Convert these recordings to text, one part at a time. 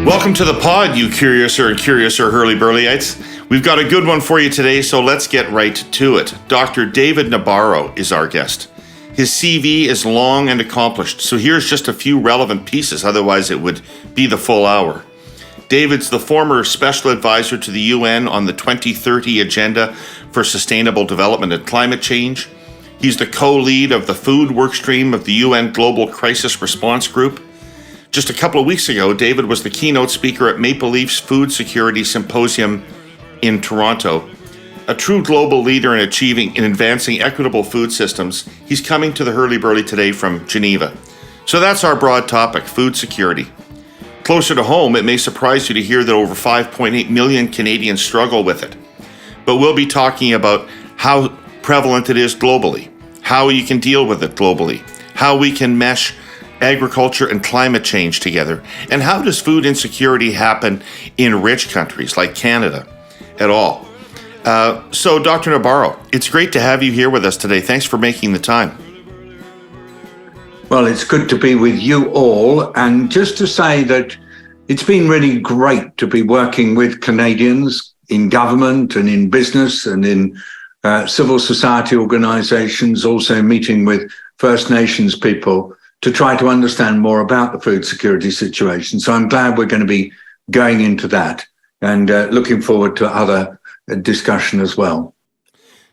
Welcome to the pod, you curiouser and curiouser Herle Burlyites. We've got a good one for you today, so let's get right to it. Dr. David Nabarro is our guest. His CV is long and accomplished, so here's just a few relevant pieces, otherwise it would be the full hour. David's the former special advisor to the UN on the 2030 Agenda for Sustainable Development and Climate Change. He's the co-lead of the food workstream of the UN Global Crisis Response Group. Just a couple of weeks ago, David was the keynote speaker at Maple Leaf's Food Security Symposium in Toronto. A true global leader in advancing equitable food systems, he's coming to the Herle Burly today from Geneva. So that's our broad topic, food security. Closer to home, it may surprise you to hear that over 5.8 million Canadians struggle with it. But we'll be talking about how prevalent it is globally, how you can deal with it globally, how we can mesh agriculture and climate change together, and how does food insecurity happen in rich countries like Canada at all? So Dr. Nabarro, it's great to have you here with us today. Thanks for making the time. Well, it's good to be with you all, and just to say that it's been really great to be working with Canadians in government and in business and in civil society organizations, also meeting with First Nations people to try to understand more about the food security situation. So I'm glad we're going to be going into that and looking forward to other discussion as well.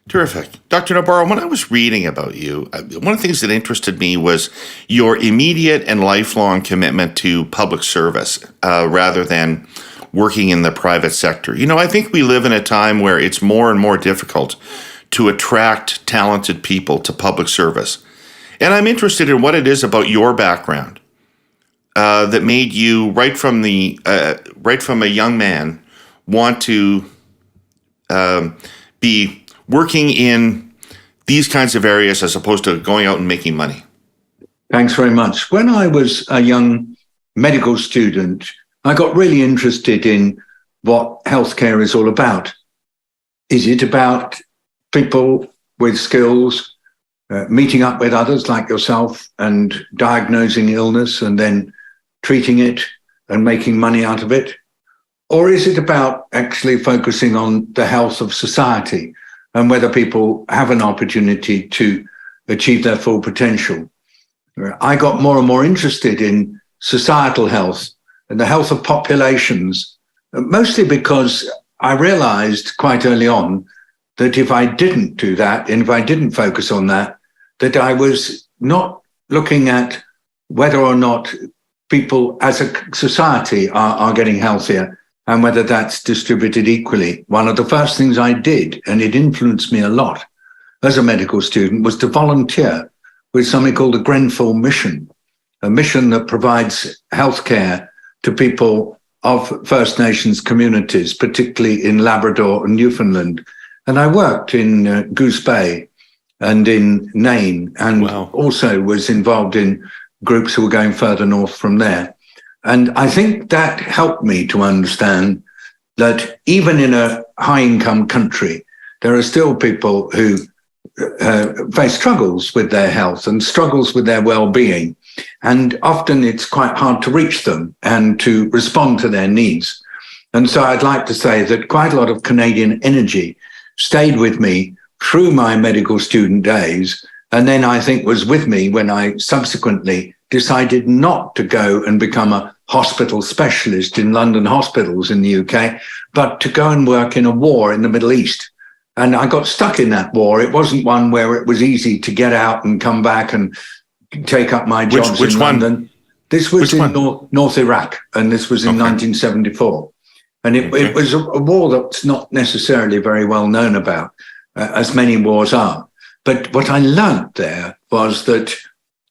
Terrific. Dr. Nabarro, when I was reading about you, one of the things that interested me was your immediate and lifelong commitment to public service rather than working in the private sector. You know, I think we live in a time where it's more and more difficult to attract talented people to public service. And I'm interested in what it is about your background that made you, right from a young man, want to be working in these kinds of areas as opposed to going out and making money. Thanks very much. When I was a young medical student, I got really interested in what healthcare is all about. Is it about people with skills meeting up with others like yourself and diagnosing illness and then treating it and making money out of it? Or is it about actually focusing on the health of society and whether people have an opportunity to achieve their full potential? I got more and more interested in societal health and the health of populations, mostly because I realized quite early on that if I didn't do that, and if I didn't focus on that, that I was not looking at whether or not people as a society are getting healthier and whether that's distributed equally. One of the first things I did, and it influenced me a lot as a medical student, was to volunteer with something called the Grenfell Mission, a mission that provides healthcare to people of First Nations communities, particularly in Labrador and Newfoundland. And I worked in Goose Bay and in Nain, and also was involved in groups who were going further north from there. And I think that helped me to understand that even in a high-income country, there are still people who face struggles with their health and struggles with their well-being. And often it's quite hard to reach them and to respond to their needs. And so I'd like to say that quite a lot of Canadian energy stayed with me through my medical student days, and then I think was with me when I subsequently decided not to go and become a hospital specialist in London hospitals in the UK, but to go and work in a war in the Middle East. And I got stuck in that war. It wasn't one where it was easy to get out and come back and take up my jobs in London. This was in North Iraq, and this was in 1974. And it was a war that's not necessarily very well known about, as many wars are. But what I learned there was that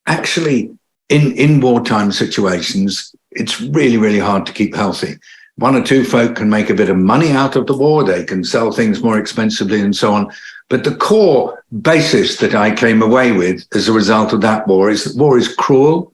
actually in wartime situations, it's really, really hard to keep healthy. One or two folk can make a bit of money out of the war. They can sell things more expensively and so on. But the core basis that I came away with as a result of that war is that war is cruel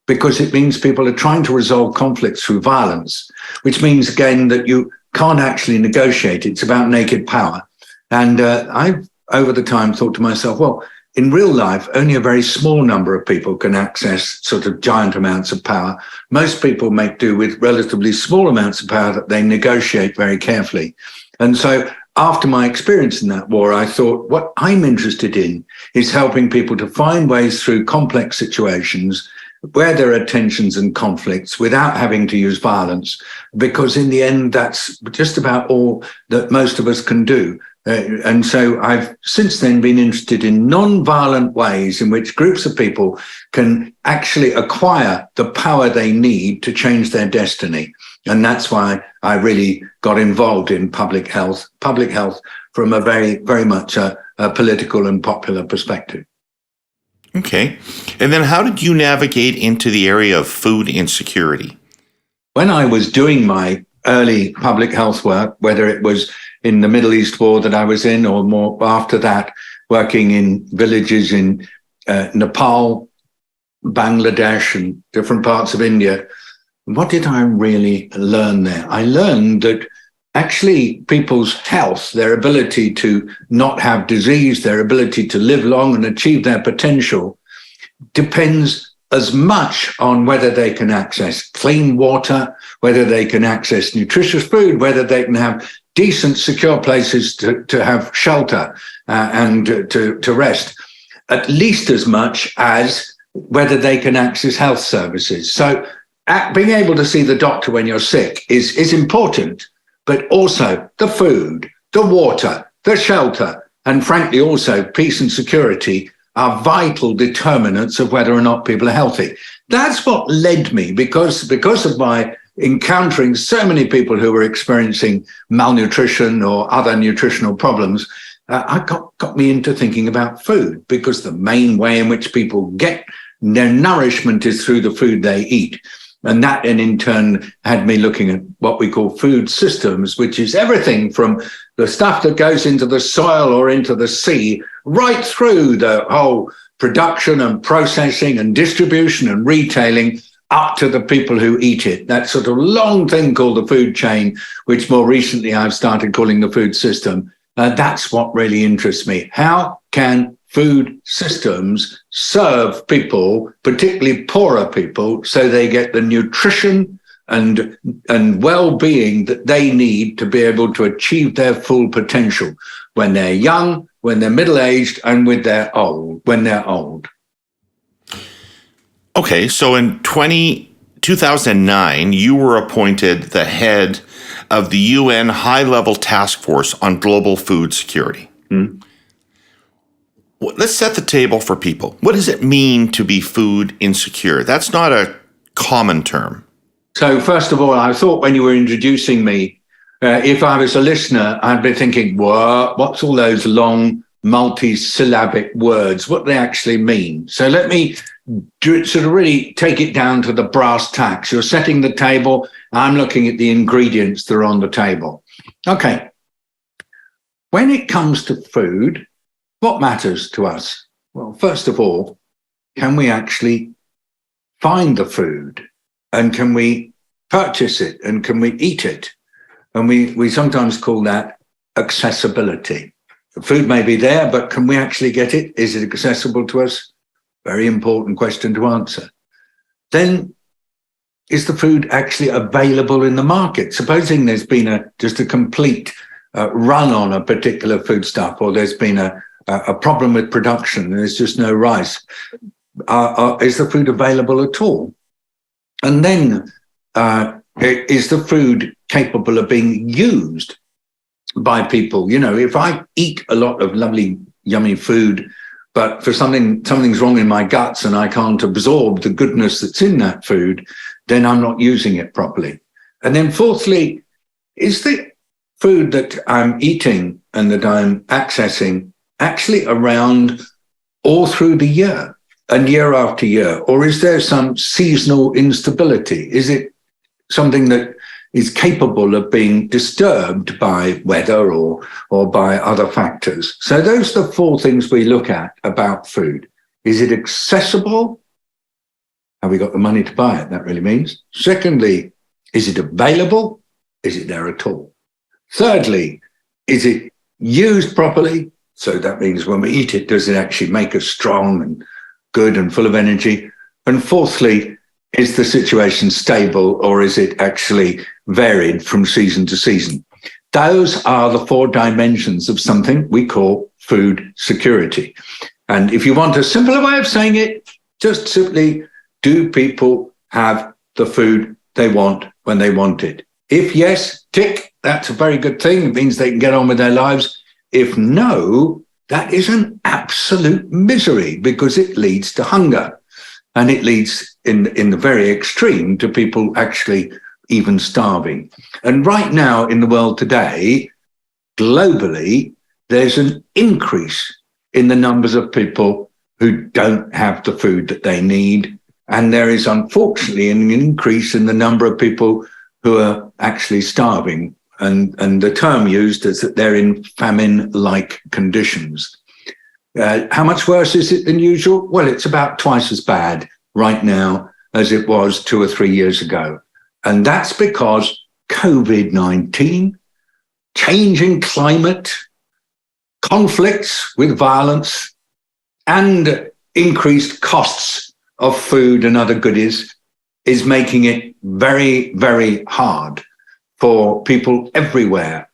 because it means people are trying to resolve conflicts through violence, which means, again, that you can't actually negotiate. It's about naked power. And I've, over the time, thought to myself, well, in real life, only a very small number of people can access sort of giant amounts of power. Most people make do with relatively small amounts of power that they negotiate very carefully. And so after my experience in that war, I thought what I'm interested in is helping people to find ways through complex situations where there are tensions and conflicts without having to use violence, because in the end, that's just about all that most of us can do. And so I've since then been interested in non-violent ways in which groups of people can actually acquire the power they need to change their destiny. And that's why I really got involved in public health from a very, very much a political and popular perspective. Okay. And then how did you navigate into the area of food insecurity? When I was doing my early public health work, whether it was in the Middle East war that I was in or more after that, working in villages in Nepal, Bangladesh and different parts of India, what did I really learn there? I learned that actually people's health, their ability to not have disease, their ability to live long and achieve their potential depends as much on whether they can access clean water, whether they can access nutritious food, whether they can have decent, secure places to have shelter and to rest, at least as much as whether they can access health services. So being able to see the doctor when you're sick is important, but also the food, the water, the shelter, and frankly also peace and security are vital determinants of whether or not people are healthy. That's what led me, because of my encountering so many people who were experiencing malnutrition or other nutritional problems, I got me into thinking about food, because the main way in which people get their nourishment is through the food they eat. And that, and in turn, had me looking at what we call food systems, which is everything from the stuff that goes into the soil or into the sea, right through the whole production and processing and distribution and retailing up to the people who eat it. That sort of long thing called the food chain, which more recently I've started calling the food system. That's what really interests me. How can food systems serve people, particularly poorer people, so they get the nutrition and well-being that they need to be able to achieve their full potential when they're young, when they're middle-aged, and when they're old. Okay, so in 2009, you were appointed the head of the UN High-Level Task Force on Global Food Security. Let's set the table for people. What does it mean to be food insecure? That's not a common term. So first of all, I thought when you were introducing me, if I was a listener, I'd be thinking, what's all those long multi-syllabic words? What do they actually mean? So let me sort of really take it down to the brass tacks. You're setting the table. I'm looking at the ingredients that are on the table. Okay. When it comes to food, what matters to us? Well, first of all, can we actually find the food, and can we purchase it, and can we eat it? And we sometimes call that accessibility. The food may be there, but can we actually get it? Is it accessible to us? Very important question to answer. Then, is the food actually available in the market? Supposing there's been just a complete run on a particular foodstuff, or there's been a problem with production, and there's just no rice. Is the food available at all? And then, is the food capable of being used by people? You know, if I eat a lot of lovely, yummy food, but for something's wrong in my guts and I can't absorb the goodness that's in that food, then I'm not using it properly. And then fourthly, is the food that I'm eating and that I'm accessing actually around all through the year and year after year? Or is there some seasonal instability? Is it something that is capable of being disturbed by weather or by other factors? So those are the four things we look at about food. Is it accessible? Have we got the money to buy it? That really means. Secondly, is it available? Is it there at all? Thirdly, is it used properly? So that means when we eat it, does it actually make us strong and good and full of energy? And fourthly, is the situation stable or is it actually varied from season to season? Those are the 4 dimensions of something we call food security. And if you want a simpler way of saying it, just simply, do people have the food they want when they want it? If yes, tick, that's a very good thing. It means they can get on with their lives. If no, that is an absolute misery because it leads to hunger. And it leads in the very extreme to people actually even starving. And right now in the world today, globally, there's an increase in the numbers of people who don't have the food that they need. And there is unfortunately an increase in the number of people who are actually starving. And the term used is that they're in famine-like conditions. How much worse is it than usual? Well, it's about twice as bad right now as it was 2 or 3 years ago. And that's because COVID-19, changing climate, conflicts with violence, and increased costs of food and other goodies is making it very, very hard for people everywhere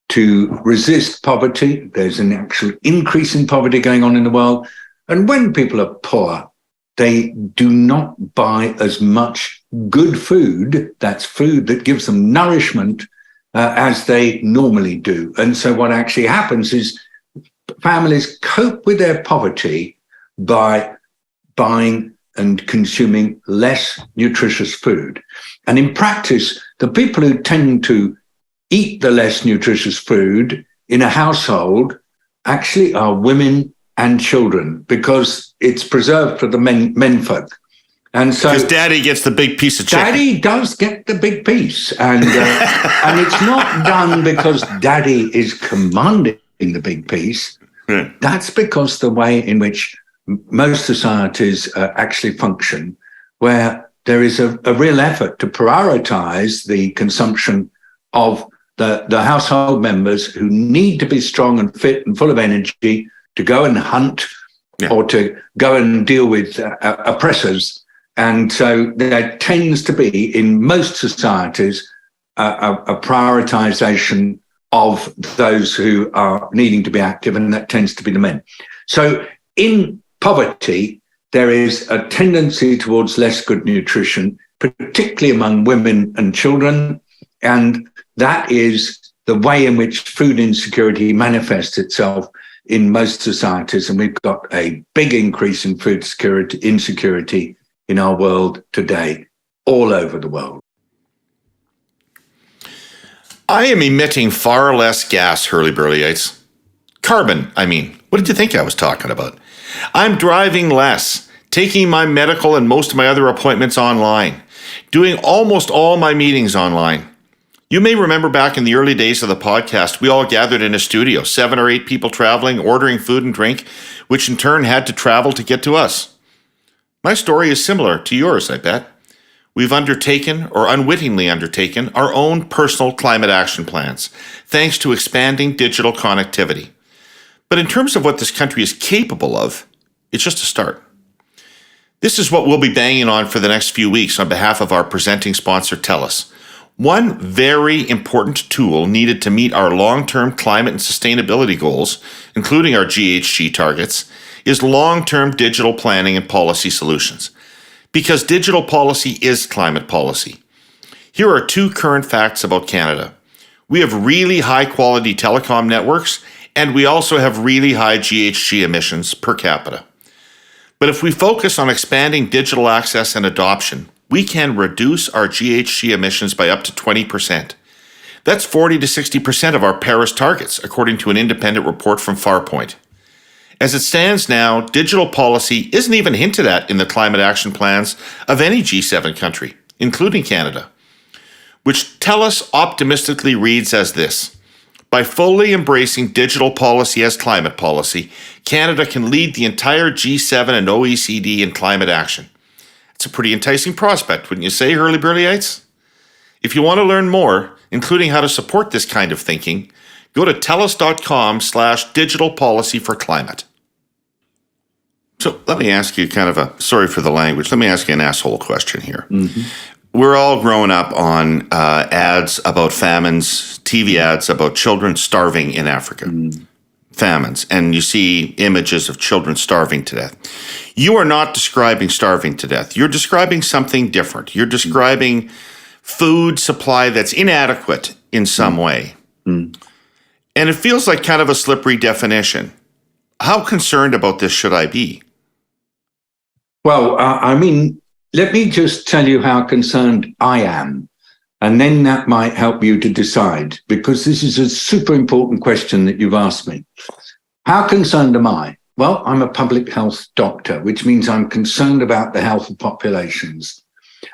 to resist poverty. There's an actual increase in poverty going on in the world. And when people are poor, they do not buy as much good food, that's food that gives them nourishment, as they normally do. And so what actually happens is families cope with their poverty by buying and consuming less nutritious food. And in practice, the people who tend to eat the less nutritious food in a household actually are women and children because it's preserved for the menfolk. And so because daddy gets the big piece of chicken. Daddy does get the big piece. And it's not done because daddy is commanding the big piece. Right. That's because the way in which most societies actually function, where there is a real effort to prioritize the consumption of the household members who need to be strong and fit and full of energy to go and hunt or to go and deal with oppressors. And so there tends to be, in most societies, a prioritization of those who are needing to be active, and that tends to be the men. So in poverty, there is a tendency towards less good nutrition, particularly among women and children. And that is the way in which food insecurity manifests itself in most societies. And we've got a big increase in food insecurity in our world today, all over the world. I am emitting far less gas, Herle Burlyites. Carbon, I mean. What did you think I was talking about? I'm driving less, taking my medical and most of my other appointments online, doing almost all my meetings online. You may remember back in the early days of the podcast, we all gathered in a studio, 7 or 8 people traveling, ordering food and drink, which in turn had to travel to get to us. My story is similar to yours, I bet. We've undertaken, or unwittingly undertaken, our own personal climate action plans, thanks to expanding digital connectivity. But in terms of what this country is capable of, it's just a start. This is what we'll be banging on for the next few weeks on behalf of our presenting sponsor, Telus. One very important tool needed to meet our long-term climate and sustainability goals, including our GHG targets, is long-term digital planning and policy solutions. Because digital policy is climate policy. Here are 2 current facts about Canada. We have really high-quality telecom networks, and we also have really high GHG emissions per capita. But if we focus on expanding digital access and adoption, we can reduce our GHG emissions by up to 20%. That's 40 to 60% of our Paris targets, according to an independent report from Farpoint. As it stands now, digital policy isn't even hinted at in the climate action plans of any G7 country, including Canada, which Telus optimistically reads as this: by fully embracing digital policy as climate policy, Canada can lead the entire G7 and OECD in climate action. It's a pretty enticing prospect, wouldn't you say, Herle Burlyites? If you want to learn more, including how to support this kind of thinking, Go to telus.com/digital policy for climate. So let me ask you sorry for the language, let me ask you an asshole question here. Mm-hmm. We're all growing up on ads about famines, TV ads about children starving in Africa. Famines. And you see images of children starving to death. You are not describing starving to death. You're describing something different. You're describing food supply that's inadequate in some way. And it feels like kind of a slippery definition. How concerned about this should I be? Well, let me just tell you how concerned I am, and then that might help you to decide, because this is a super important question that you've asked me. How concerned am I? Well, I'm a public health doctor, which means I'm concerned about the health of populations.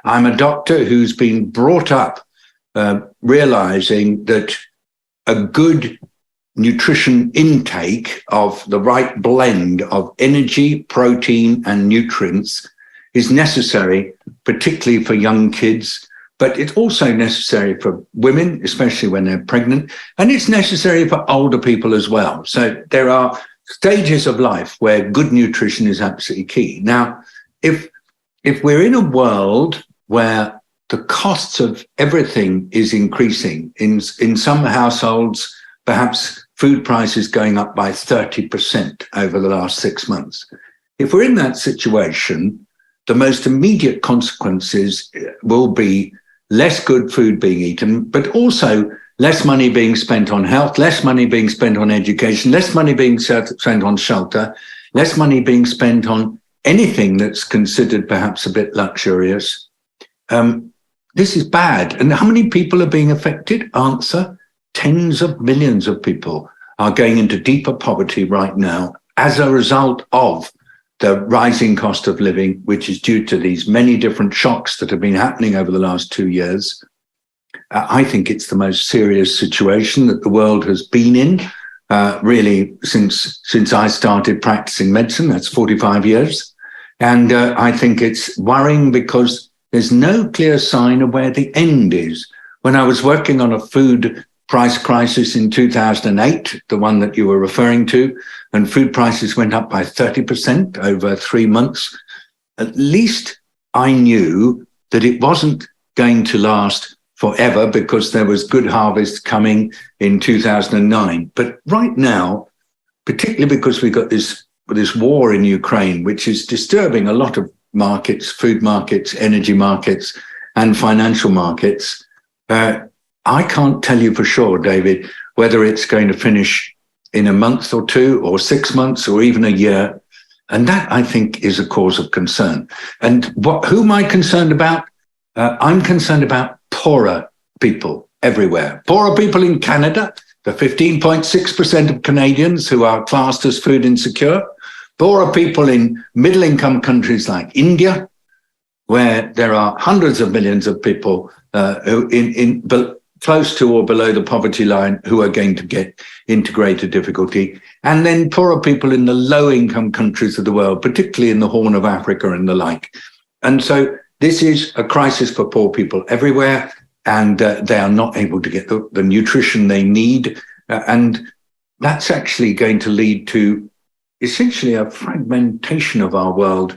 I'm a doctor who's been brought up realizing that a good nutrition intake of the right blend of energy, protein, and nutrients is necessary, particularly for young kids, but it's also necessary for women, especially when they're pregnant, and it's necessary for older people as well. So there are stages of life where good nutrition is absolutely key. Now, if we're in a world where the costs of everything is increasing, in some households, perhaps food prices going up by 30% over the last 6 months. If we're in that situation, the most immediate consequences will be less good food being eaten, but also less money being spent on health, less money being spent on education, less money being spent on shelter, less money being spent on anything that's considered perhaps a bit luxurious. This is bad. And how many people are being affected? Answer: tens of millions of people are going into deeper poverty right now as a result of the rising cost of living, which is due to these many different shocks that have been happening over the last 2 years. I think it's the most serious situation that the world has been in, really, since I started practicing medicine. That's 45 years. And I think it's worrying because there's no clear sign of where the end is. When I was working on a food price crisis in 2008, the one that you were referring to, and food prices went up by 30% over 3 months, at least I knew that it wasn't going to last forever because there was good harvest coming in 2009. But right now, particularly because we've got this war in Ukraine, which is disturbing a lot of markets, food markets, energy markets, and financial markets, I can't tell you for sure, David, whether it's going to finish in a month or 2 or 6 months or even a year. And that, I think, is a cause of concern. And who am I concerned about? I'm concerned about poorer people everywhere. Poorer people in Canada, the 15.6% of Canadians who are classed as food insecure. Poorer people in middle-income countries like India, where there are hundreds of millions of people who close to or below the poverty line who are going to get into greater difficulty. And then poorer people in the low-income countries of the world, particularly in the Horn of Africa and the like. And so this is a crisis for poor people everywhere, and they are not able to get the nutrition they need. And that's actually going to lead to essentially a fragmentation of our world.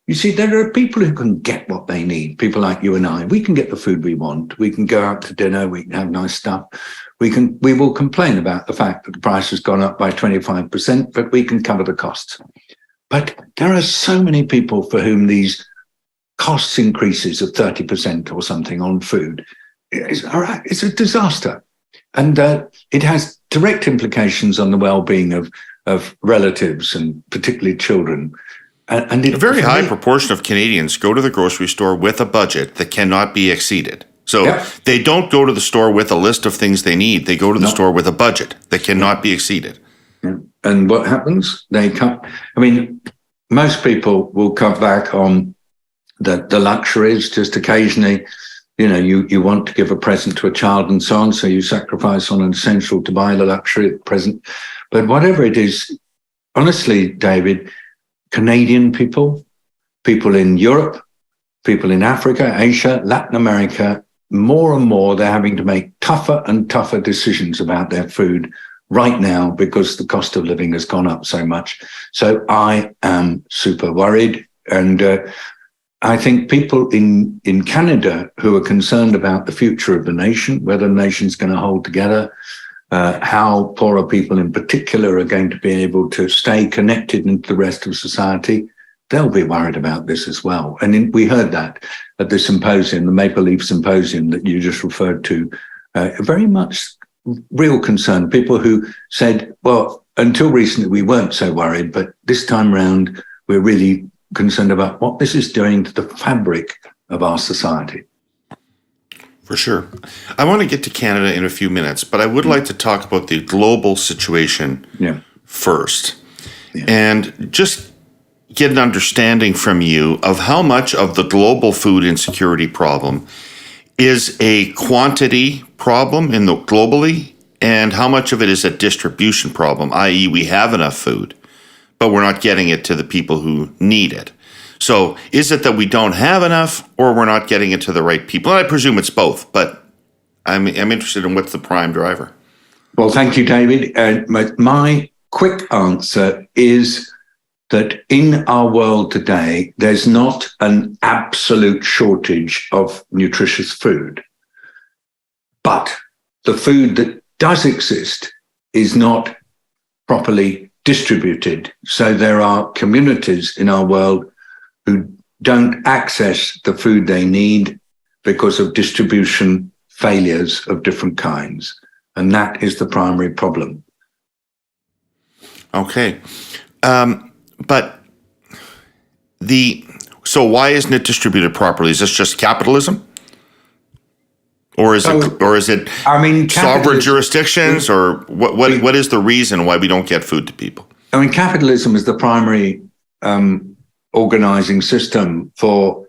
You see, there are people who can get what they need, people like you and I. We can get the food we want. We can go out to dinner. We can have nice stuff. We will complain about the fact that the price has gone up by 25%, but we can cover the costs. But there are so many people for whom these costs increases of 30% or something on food it's a disaster. And it has direct implications on the well-being of relatives and particularly children. And a very high proportion of Canadians go to the grocery store with a budget that cannot be exceeded. So they don't go to the store with a list of things they need. They go to the store with a budget that cannot be exceeded. Yeah. And what happens? Most people will cut back on the luxuries just occasionally. You want to give a present to a child and so on, so you sacrifice on an essential to buy the luxury present. But whatever it is, honestly, David, Canadian people in Europe, people in Africa, Asia, Latin America, more and more they're having to make tougher and tougher decisions about their food right now because the cost of living has gone up so much. So I am super worried. And I think people in Canada who are concerned about the future of the nation, whether the nation's going to hold together, how poorer people in particular are going to be able to stay connected into the rest of society, they'll be worried about this as well. And we heard that at the symposium, the Maple Leaf Symposium that you just referred to, very much real concern. People who said, well, until recently we weren't so worried, but this time round we're really concerned about what this is doing to the fabric of our society. For sure. I want to get to Canada in a few minutes, but I would like to talk about the global situation first. Yeah. And just get an understanding from you of how much of the global food insecurity problem is a quantity problem globally, and how much of it is a distribution problem, i.e. we have enough food, but we're not getting it to the people who need it. So is it that we don't have enough, or we're not getting it to the right people? And I presume it's both, but I'm interested in what's the prime driver. Well, thank you, David. My quick answer is that in our world today, there's not an absolute shortage of nutritious food. But the food that does exist is not properly distributed. So there are communities in our world who don't access the food they need because of distribution failures of different kinds. And that is the primary problem. Okay. So why isn't it distributed properly? Is this just capitalism? Or is it sovereign jurisdictions, or what is the reason why we don't get food to people? I mean, capitalism is the primary organizing system for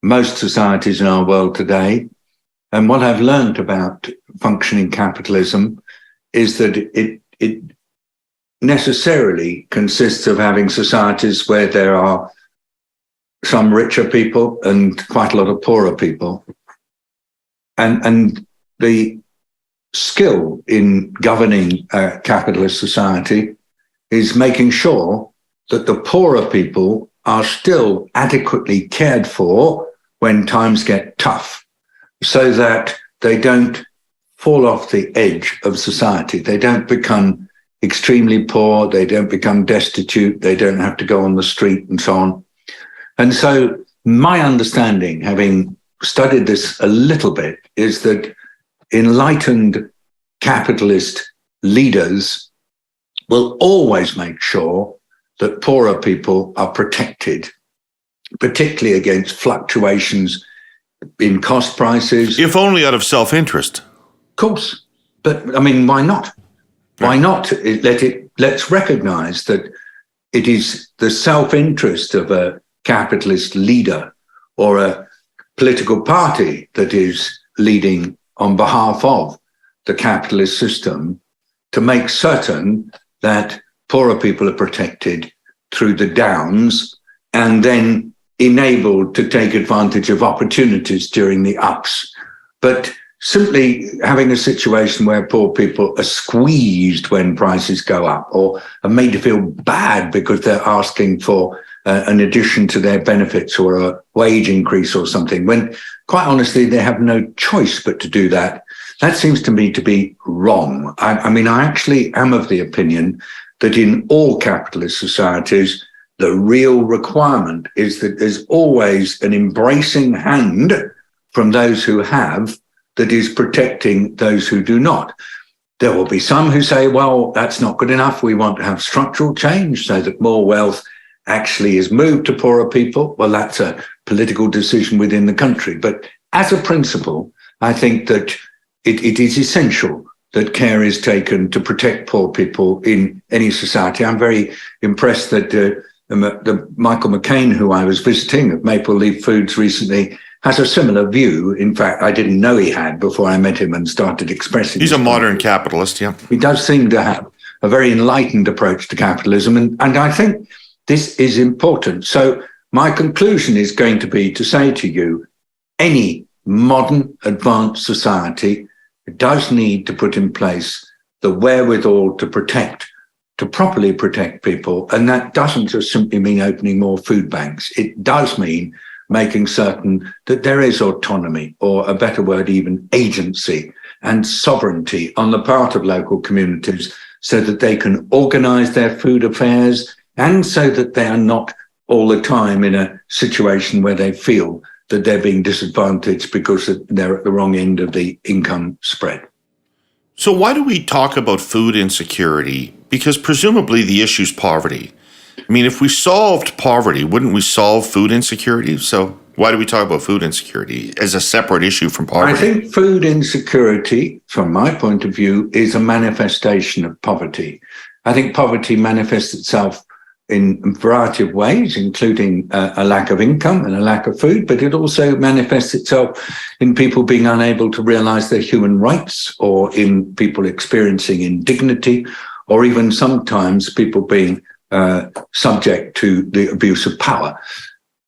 most societies in our world today. And what I've learned about functioning capitalism is that it necessarily consists of having societies where there are some richer people and quite a lot of poorer people. And the skill in governing a capitalist society is making sure that the poorer people are still adequately cared for when times get tough, so that they don't fall off the edge of society. They don't become extremely poor, they don't become destitute, they don't have to go on the street and so on. And so my understanding, having studied this a little bit, is that enlightened capitalist leaders will always make sure that poorer people are protected, particularly against fluctuations in cost prices. If only out of self-interest. Of course. But, I mean, why not? Why not? Let's recognize that it is the self-interest of a capitalist leader or a political party that is leading on behalf of the capitalist system to make certain that poorer people are protected through the downs and then enabled to take advantage of opportunities during the ups. But simply having a situation where poor people are squeezed when prices go up, or are made to feel bad because they're asking for an addition to their benefits or a wage increase or something, when quite honestly they have no choice but to do that, that seems to me to be wrong. I mean, I actually am of the opinion that in all capitalist societies, the real requirement is that there's always an embracing hand from those who have that is protecting those who do not. There will be some who say, well, that's not good enough. We want to have structural change so that more wealth actually is moved to poorer people. Well, that's a political decision within the country. But as a principle, I think that it is essential that care is taken to protect poor people in any society. I'm very impressed that the Michael McCain, who I was visiting at Maple Leaf Foods recently, has a similar view. In fact, I didn't know he had before I met him and started expressing. He's a modern capitalist, yeah. He does seem to have a very enlightened approach to capitalism. And I think this is important. So my conclusion is going to be to say to you, any modern advanced society does need to put in place the wherewithal to properly protect people. And that doesn't just simply mean opening more food banks. It does mean making certain that there is autonomy, or a better word, even agency and sovereignty on the part of local communities, so that they can organize their food affairs, and so that they are not all the time in a situation where they feel that they're being disadvantaged because they're at the wrong end of the income spread. So why do we talk about food insecurity? Because presumably the issue is poverty. I mean, if we solved poverty, wouldn't we solve food insecurity? So why do we talk about food insecurity as a separate issue from poverty? I think food insecurity, from my point of view, is a manifestation of poverty. I think poverty manifests itself in a variety of ways, including a lack of income and a lack of food, but it also manifests itself in people being unable to realize their human rights, or in people experiencing indignity, or even sometimes people being subject to the abuse of power.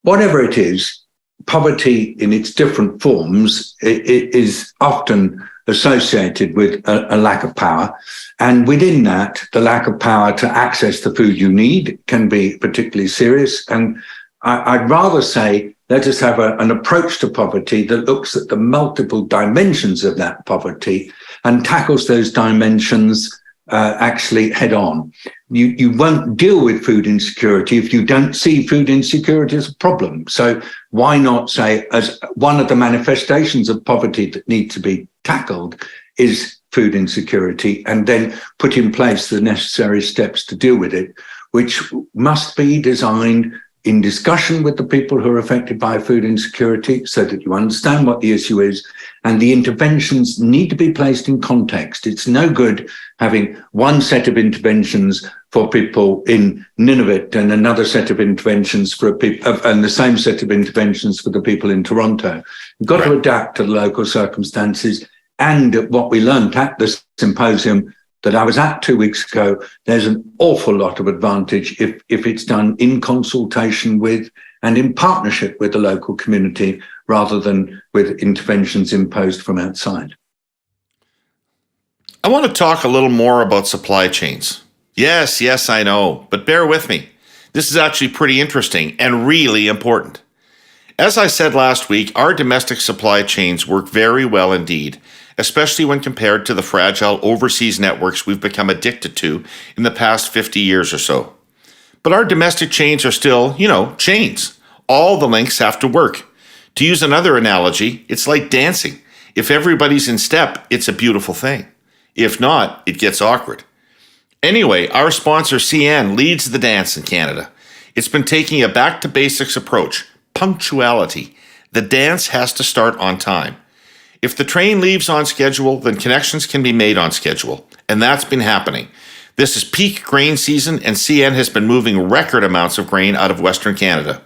Whatever it is, poverty in its different forms it is often associated with a lack of power. And within that, the lack of power to access the food you need can be particularly serious. And I'd rather say, let us have an approach to poverty that looks at the multiple dimensions of that poverty and tackles those dimensions actually head on. You won't deal with food insecurity if you don't see food insecurity as a problem. So why not say, as one of the manifestations of poverty that need to be tackled is food insecurity, and then put in place the necessary steps to deal with it, which must be designed in discussion with the people who are affected by food insecurity, so that you understand what the issue is, and the interventions need to be placed in context. It's no good having one set of interventions for people in Nunavut and another set of interventions for people, and the same set of interventions for the people in Toronto. You've got to adapt to the local circumstances. And what we learned at the symposium that I was at 2 weeks ago, there's an awful lot of advantage if it's done in consultation with and in partnership with the local community, rather than with interventions imposed from outside. I want to talk a little more about supply chains. Yes, I know, but bear with me. This is actually pretty interesting and really important. As I said last week, our domestic supply chains work very well indeed, especially when compared to the fragile overseas networks we've become addicted to in the past 50 years or so. But our domestic chains are still, chains. All the links have to work. To use another analogy, it's like dancing. If everybody's in step, it's a beautiful thing. If not, it gets awkward. Anyway, our sponsor CN leads the dance in Canada. It's been taking a back-to-basics approach, punctuality. The dance has to start on time. If the train leaves on schedule, then connections can be made on schedule. And that's been happening. This is peak grain season, and CN has been moving record amounts of grain out of Western Canada.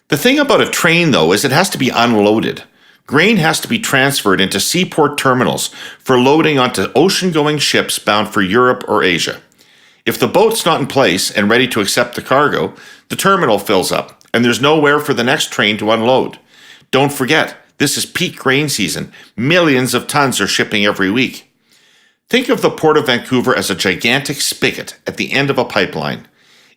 The thing about a train, though, is it has to be unloaded. Grain has to be transferred into seaport terminals for loading onto ocean-going ships bound for Europe or Asia. If the boat's not in place and ready to accept the cargo, the terminal fills up, and there's nowhere for the next train to unload. Don't forget, this is peak grain season. Millions of tons are shipping every week. Think of the Port of Vancouver as a gigantic spigot at the end of a pipeline.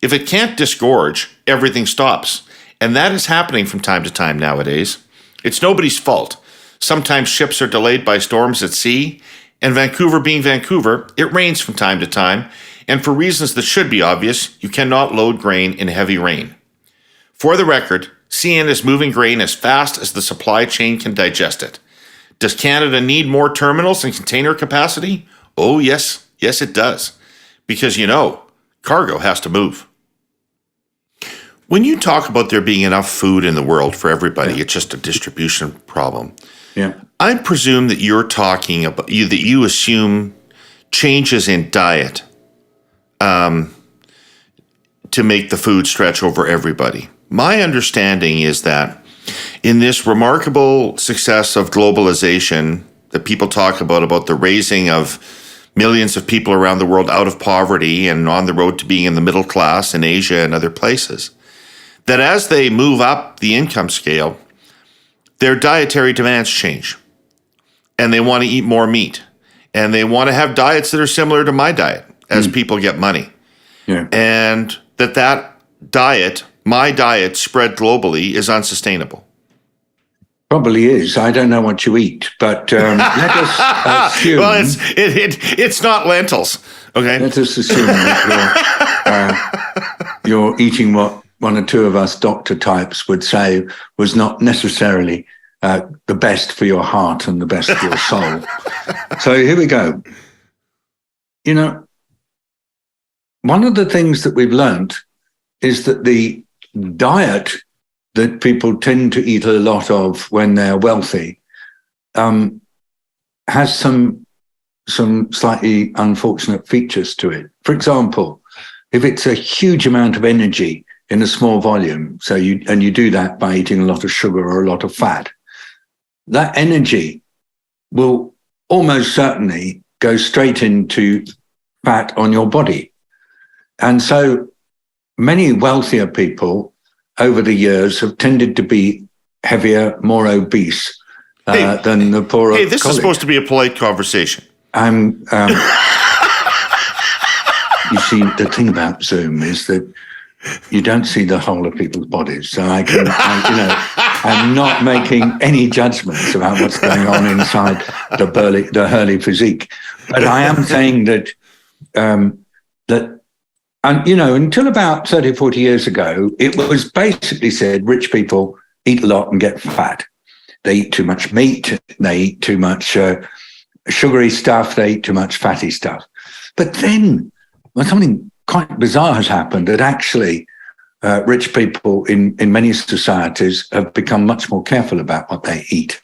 If it can't disgorge, everything stops. And that is happening from time to time nowadays. It's nobody's fault. Sometimes ships are delayed by storms at sea, and Vancouver being Vancouver, it rains from time to time, and for reasons that should be obvious, you cannot load grain in heavy rain. For the record, CN is moving grain as fast as the supply chain can digest it. Does Canada need more terminals and container capacity? Oh, yes, it does. Because, cargo has to move. When you talk about there being enough food in the world for everybody, it's just a distribution problem. Yeah. I presume that you're talking about that you assume changes in diet to make the food stretch over everybody. My understanding is that in this remarkable success of globalization that people talk about the raising of millions of people around the world out of poverty and on the road to being in the middle class in Asia and other places, that as they move up the income scale, their dietary demands change. And they want to eat more meat. and they want to have diets that are similar to my diet as people get money. Yeah. And that diet, my diet spread globally, is unsustainable. Probably is. I don't know what you eat, but let us assume. Well, it's not lentils. Okay. Let us assume that you're eating what one or two of us doctor types would say was not necessarily the best for your heart and the best for your soul. So here we go. You know, one of the things that we've learned is that the diet that people tend to eat a lot of when they're wealthy has some slightly unfortunate features to it. For example, if it's a huge amount of energy in a small volume, you do that by eating a lot of sugar or a lot of fat, that energy will almost certainly go straight into fat on your body. And so many wealthier people over the years have tended to be heavier, more obese than the poorer. Hey, this is supposed to be a polite conversation. You see, the thing about Zoom is that you don't see the whole of people's bodies. So I'm not making any judgments about what's going on inside the Herle physique. But I am saying that until about 30, 40 years ago, it was basically said rich people eat a lot and get fat. They eat too much meat. They eat too much sugary stuff. They eat too much fatty stuff. But then something quite bizarre has happened, that actually rich people in many societies have become much more careful about what they eat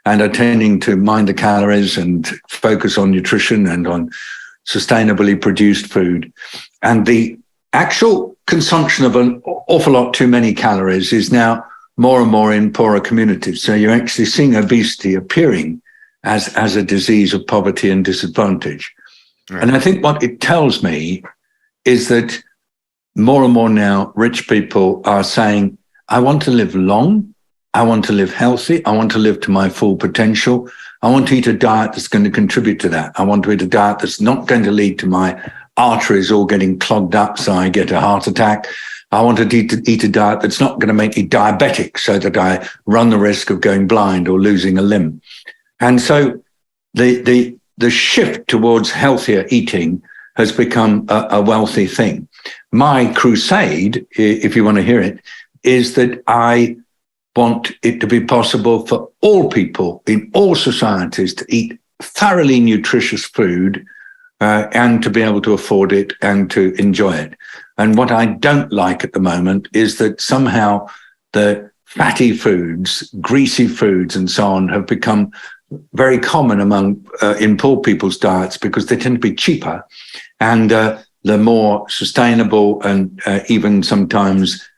and are tending to mind the calories and focus on nutrition and on sustainably produced food. And the actual consumption of an awful lot too many calories is now more and more in poorer communities. So you're actually seeing obesity appearing as a disease of poverty and disadvantage. Right. And I think what it tells me is that more and more now rich people are saying, I want to live long, I want to live healthy, I want to live to my full potential, I want to eat a diet that's going to contribute to that. I want to eat a diet that's not going to lead to my arteries all getting clogged up so I get a heart attack. I want to eat a diet that's not going to make me diabetic so that I run the risk of going blind or losing a limb. And so the shift towards healthier eating has become a wealthy thing. My crusade, if you want to hear it, is that I want it to be possible for all people in all societies to eat thoroughly nutritious food and to be able to afford it and to enjoy it. And what I don't like at the moment is that somehow the fatty foods, greasy foods and so on have become very common in poor people's diets because they tend to be cheaper, and the more sustainable and even sometimes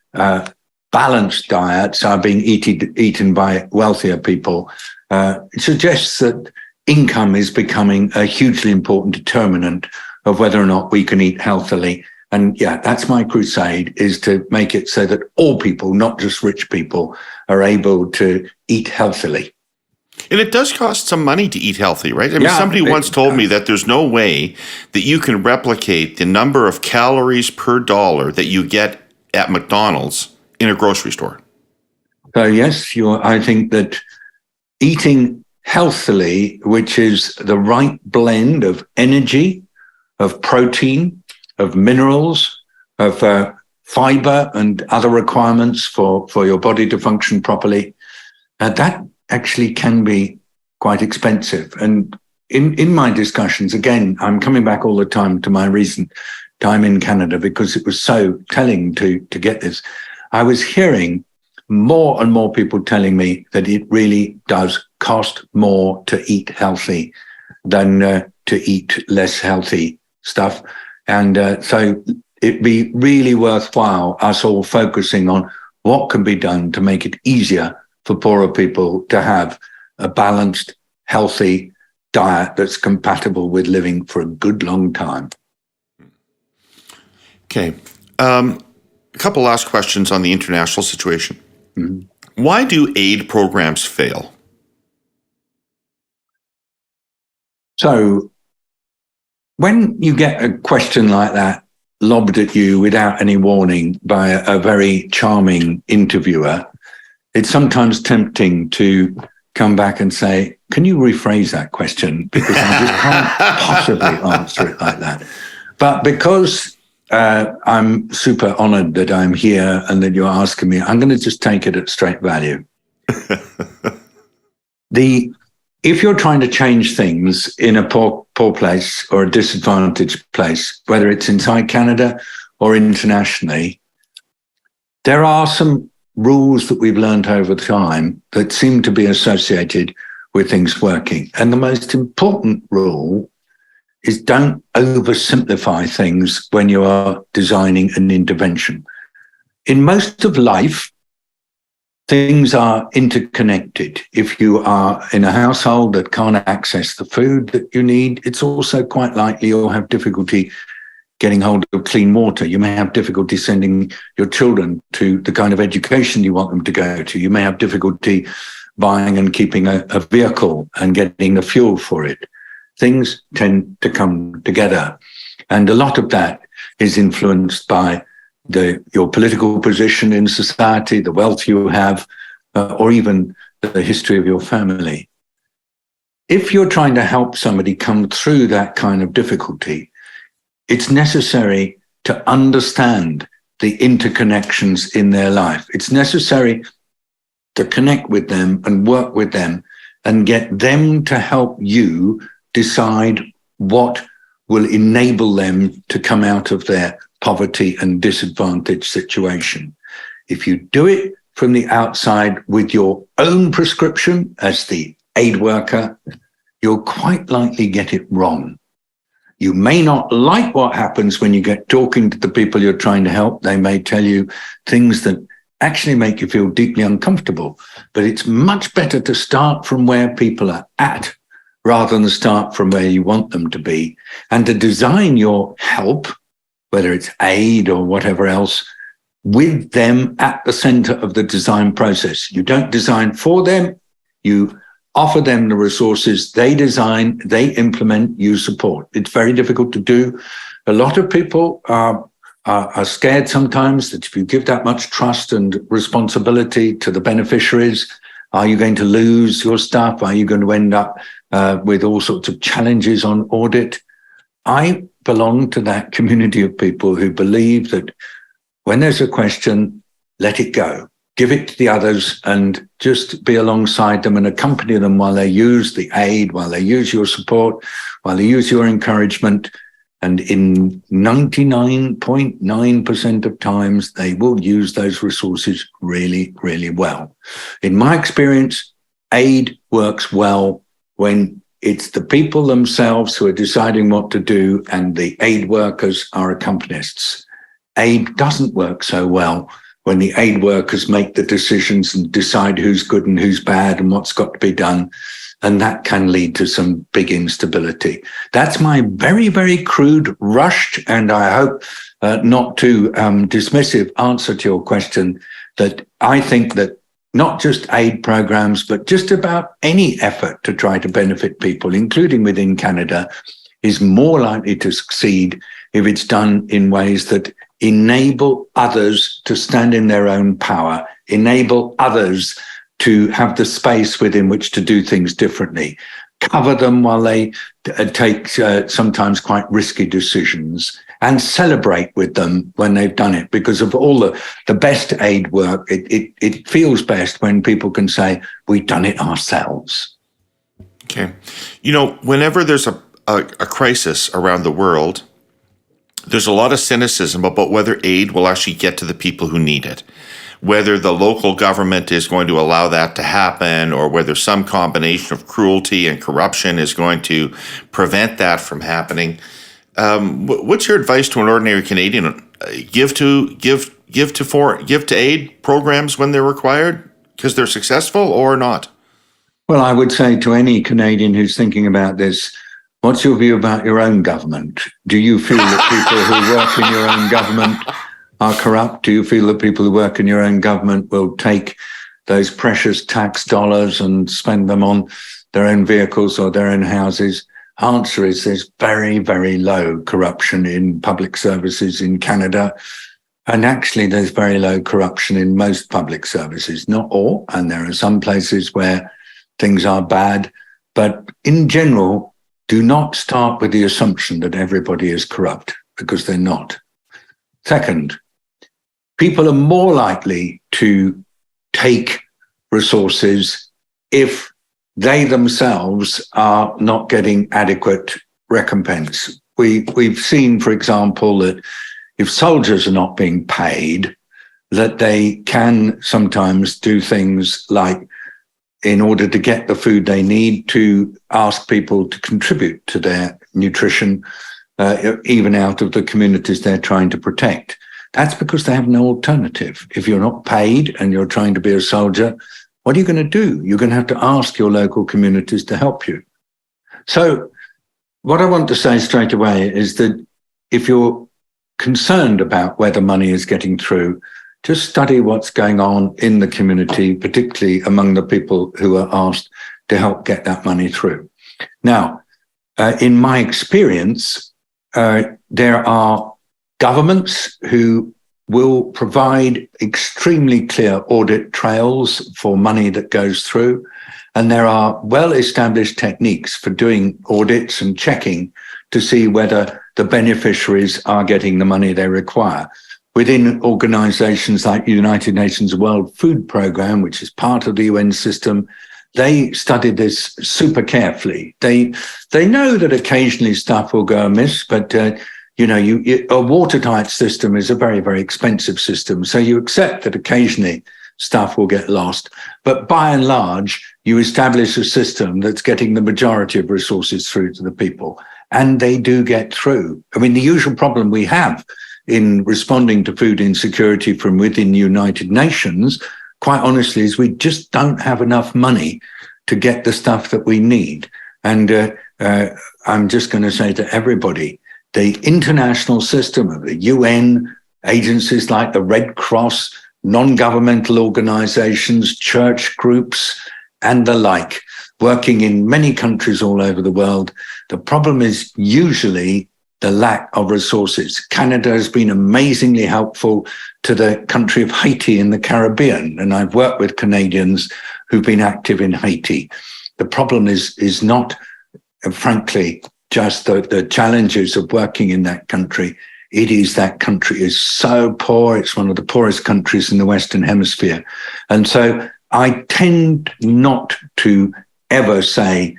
balanced diets are being eaten by wealthier people. It suggests that income is becoming a hugely important determinant of whether or not we can eat healthily. And yeah, that's my crusade, is to make it so that all people, not just rich people, are able to eat healthily. And it does cost some money to eat healthy, right? I mean, somebody once told me that there's no way that you can replicate the number of calories per dollar that you get at McDonald's in a grocery store. So yes, I think that eating healthily, which is the right blend of energy, of protein, of minerals, of fiber and other requirements for your body to function properly, that actually can be quite expensive. And in my discussions, again, I'm coming back all the time to my recent time in Canada because it was so telling to get this. I was hearing more and more people telling me that it really does cost more to eat healthy than to eat less healthy stuff. And so it'd be really worthwhile us all focusing on what can be done to make it easier for poorer people to have a balanced, healthy diet that's compatible with living for a good long time. Okay. A couple last questions on the international situation. Mm-hmm. Why do aid programs fail? So when you get a question like that lobbed at you without any warning by a very charming interviewer, it's sometimes tempting to come back and say, can you rephrase that question? Because I just can't possibly answer it like that. But because I'm super honored that I'm here and that you're asking me, I'm going to just take it at straight value. If you're trying to change things in a poor place or a disadvantaged place, whether it's inside Canada or internationally, there are some rules that we've learned over time that seem to be associated with things working. And the most important rule is don't oversimplify things when you are designing an intervention. In most of life, things are interconnected. If you are in a household that can't access the food that you need, it's also quite likely you'll have difficulty getting hold of clean water. You may have difficulty sending your children to the kind of education you want them to go to. You may have difficulty buying and keeping a vehicle and getting the fuel for it. Things tend to come together. And a lot of that is influenced by your political position in society, the wealth you have, or even the history of your family. If you're trying to help somebody come through that kind of difficulty, it's necessary to understand the interconnections in their life. It's necessary to connect with them and work with them and get them to help you decide what will enable them to come out of their poverty and disadvantage situation. If you do it from the outside with your own prescription as the aid worker, you'll quite likely get it wrong. You may not like what happens when you get talking to the people you're trying to help. They may tell you things that actually make you feel deeply uncomfortable, but it's much better to start from where people are at rather than start from where you want them to be, and to design your help, whether it's aid or whatever else, with them at the center of the design process. You don't design for them, you offer them the resources, they design, they implement, you support. It's very difficult to do. A lot of people are scared sometimes that if you give that much trust and responsibility to the beneficiaries, are you going to lose your stuff? Are you going to end up with all sorts of challenges on audit? I belong to that community of people who believe that when there's a question, let it go. Give it to the others and just be alongside them and accompany them while they use the aid, while they use your support, while they use your encouragement. And in 99.9% of times, they will use those resources really, really well. In my experience, aid works well when it's the people themselves who are deciding what to do and the aid workers are accompanists. Aid doesn't work so well when the aid workers make the decisions and decide who's good and who's bad and what's got to be done. And that can lead to some big instability. That's my very, very crude, rushed, and I hope not too dismissive answer to your question, that I think that not just aid programs, but just about any effort to try to benefit people, including within Canada, is more likely to succeed if it's done in ways that enable others to stand in their own power, enable others to have the space within which to do things differently, cover them while they take sometimes quite risky decisions, and celebrate with them when they've done it. Because of all the best aid work, it feels best when people can say, we've done it ourselves. Okay. You know, whenever there's a crisis around the world, there's a lot of cynicism about whether aid will actually get to the people who need it, whether the local government is going to allow that to happen, or whether some combination of cruelty and corruption is going to prevent that from happening. What's your advice to an ordinary Canadian? Give to aid programs when they're required because they're successful, or not? Well, I would say to any Canadian who's thinking about this, what's your view about your own government? Do you feel that people who work in your own government are corrupt? Do you feel that people who work in your own government will take those precious tax dollars and spend them on their own vehicles or their own houses? answer is there's very, very low corruption in public services in Canada. And actually, there's very low corruption in most public services, not all. And there are some places where things are bad. But in general, do not start with the assumption that everybody is corrupt, because they're not. Second, people are more likely to take resources if they themselves are not getting adequate recompense. We've seen, for example, that if soldiers are not being paid, that they can sometimes do things like, in order to get the food they need, to ask people to contribute to their nutrition, even out of the communities they're trying to protect. That's because they have no alternative. If you're not paid and you're trying to be a soldier, what are you going to do? You're going to have to ask your local communities to help you. So what I want to say straight away is that if you're concerned about whether money is getting through, just study what's going on in the community, particularly among the people who are asked to help get that money through. Now, in my experience, there are governments who will provide extremely clear audit trails for money that goes through. And there are well-established techniques for doing audits and checking to see whether the beneficiaries are getting the money they require. Within organizations like the United Nations World Food Programme, which is part of the UN system, they studied this super carefully. They know that occasionally stuff will go amiss, but a watertight system is a very, very expensive system. So you accept that occasionally stuff will get lost. But by and large, you establish a system that's getting the majority of resources through to the people. And they do get through. I mean, the usual problem we have in responding to food insecurity from within the United Nations, quite honestly, is we just don't have enough money to get the stuff that we need. And I'm just going to say to everybody, the international system of the UN, agencies like the Red Cross, non-governmental organizations, church groups, and the like, working in many countries all over the world, the problem is usually the lack of resources. Canada has been amazingly helpful to the country of Haiti in the Caribbean, and I've worked with Canadians who've been active in Haiti. The problem is not, frankly, just the challenges of working in that country. It is that country is so poor. It's one of the poorest countries in the Western Hemisphere. And so I tend not to ever say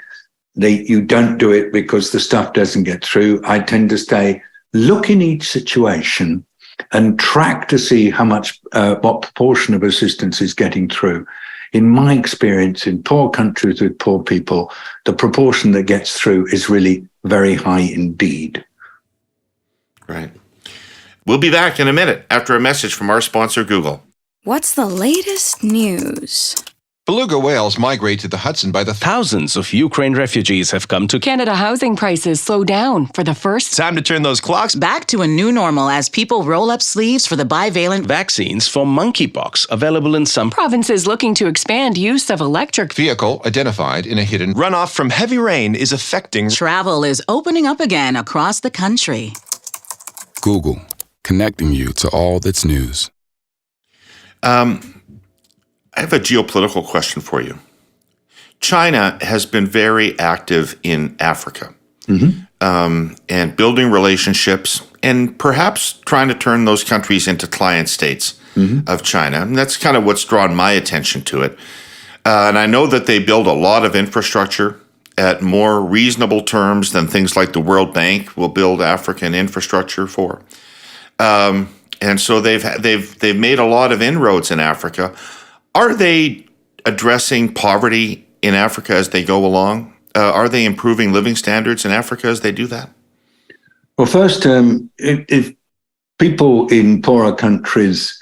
that you don't do it because the stuff doesn't get through. I tend to say, look in each situation and track to see how much, what proportion of assistance is getting through. In my experience, in poor countries with poor people, the proportion that gets through is really very high indeed. Right. We'll be back in a minute after a message from our sponsor, Google. What's the latest news? Beluga whales migrate to the Hudson by the Thousands of Ukraine refugees have come to Canada. Housing prices slow down for the first time to turn those clocks back to a new normal as people roll up sleeves for the bivalent vaccines for monkeypox available in some provinces looking to expand use of electric vehicle identified in a hidden runoff from heavy rain is affecting travel is opening up again across the country. Google, connecting you to all that's news. I have a geopolitical question for you. China has been very active in Africa and building relationships and perhaps trying to turn those countries into client states of China. And that's kind of what's drawn my attention to it. And I know that they build a lot of infrastructure at more reasonable terms than things like the World Bank will build African infrastructure for. And so they've made a lot of inroads in Africa. Are they addressing poverty in Africa as they go along? Are they improving living standards in Africa as they do that? Well, first, if people in poorer countries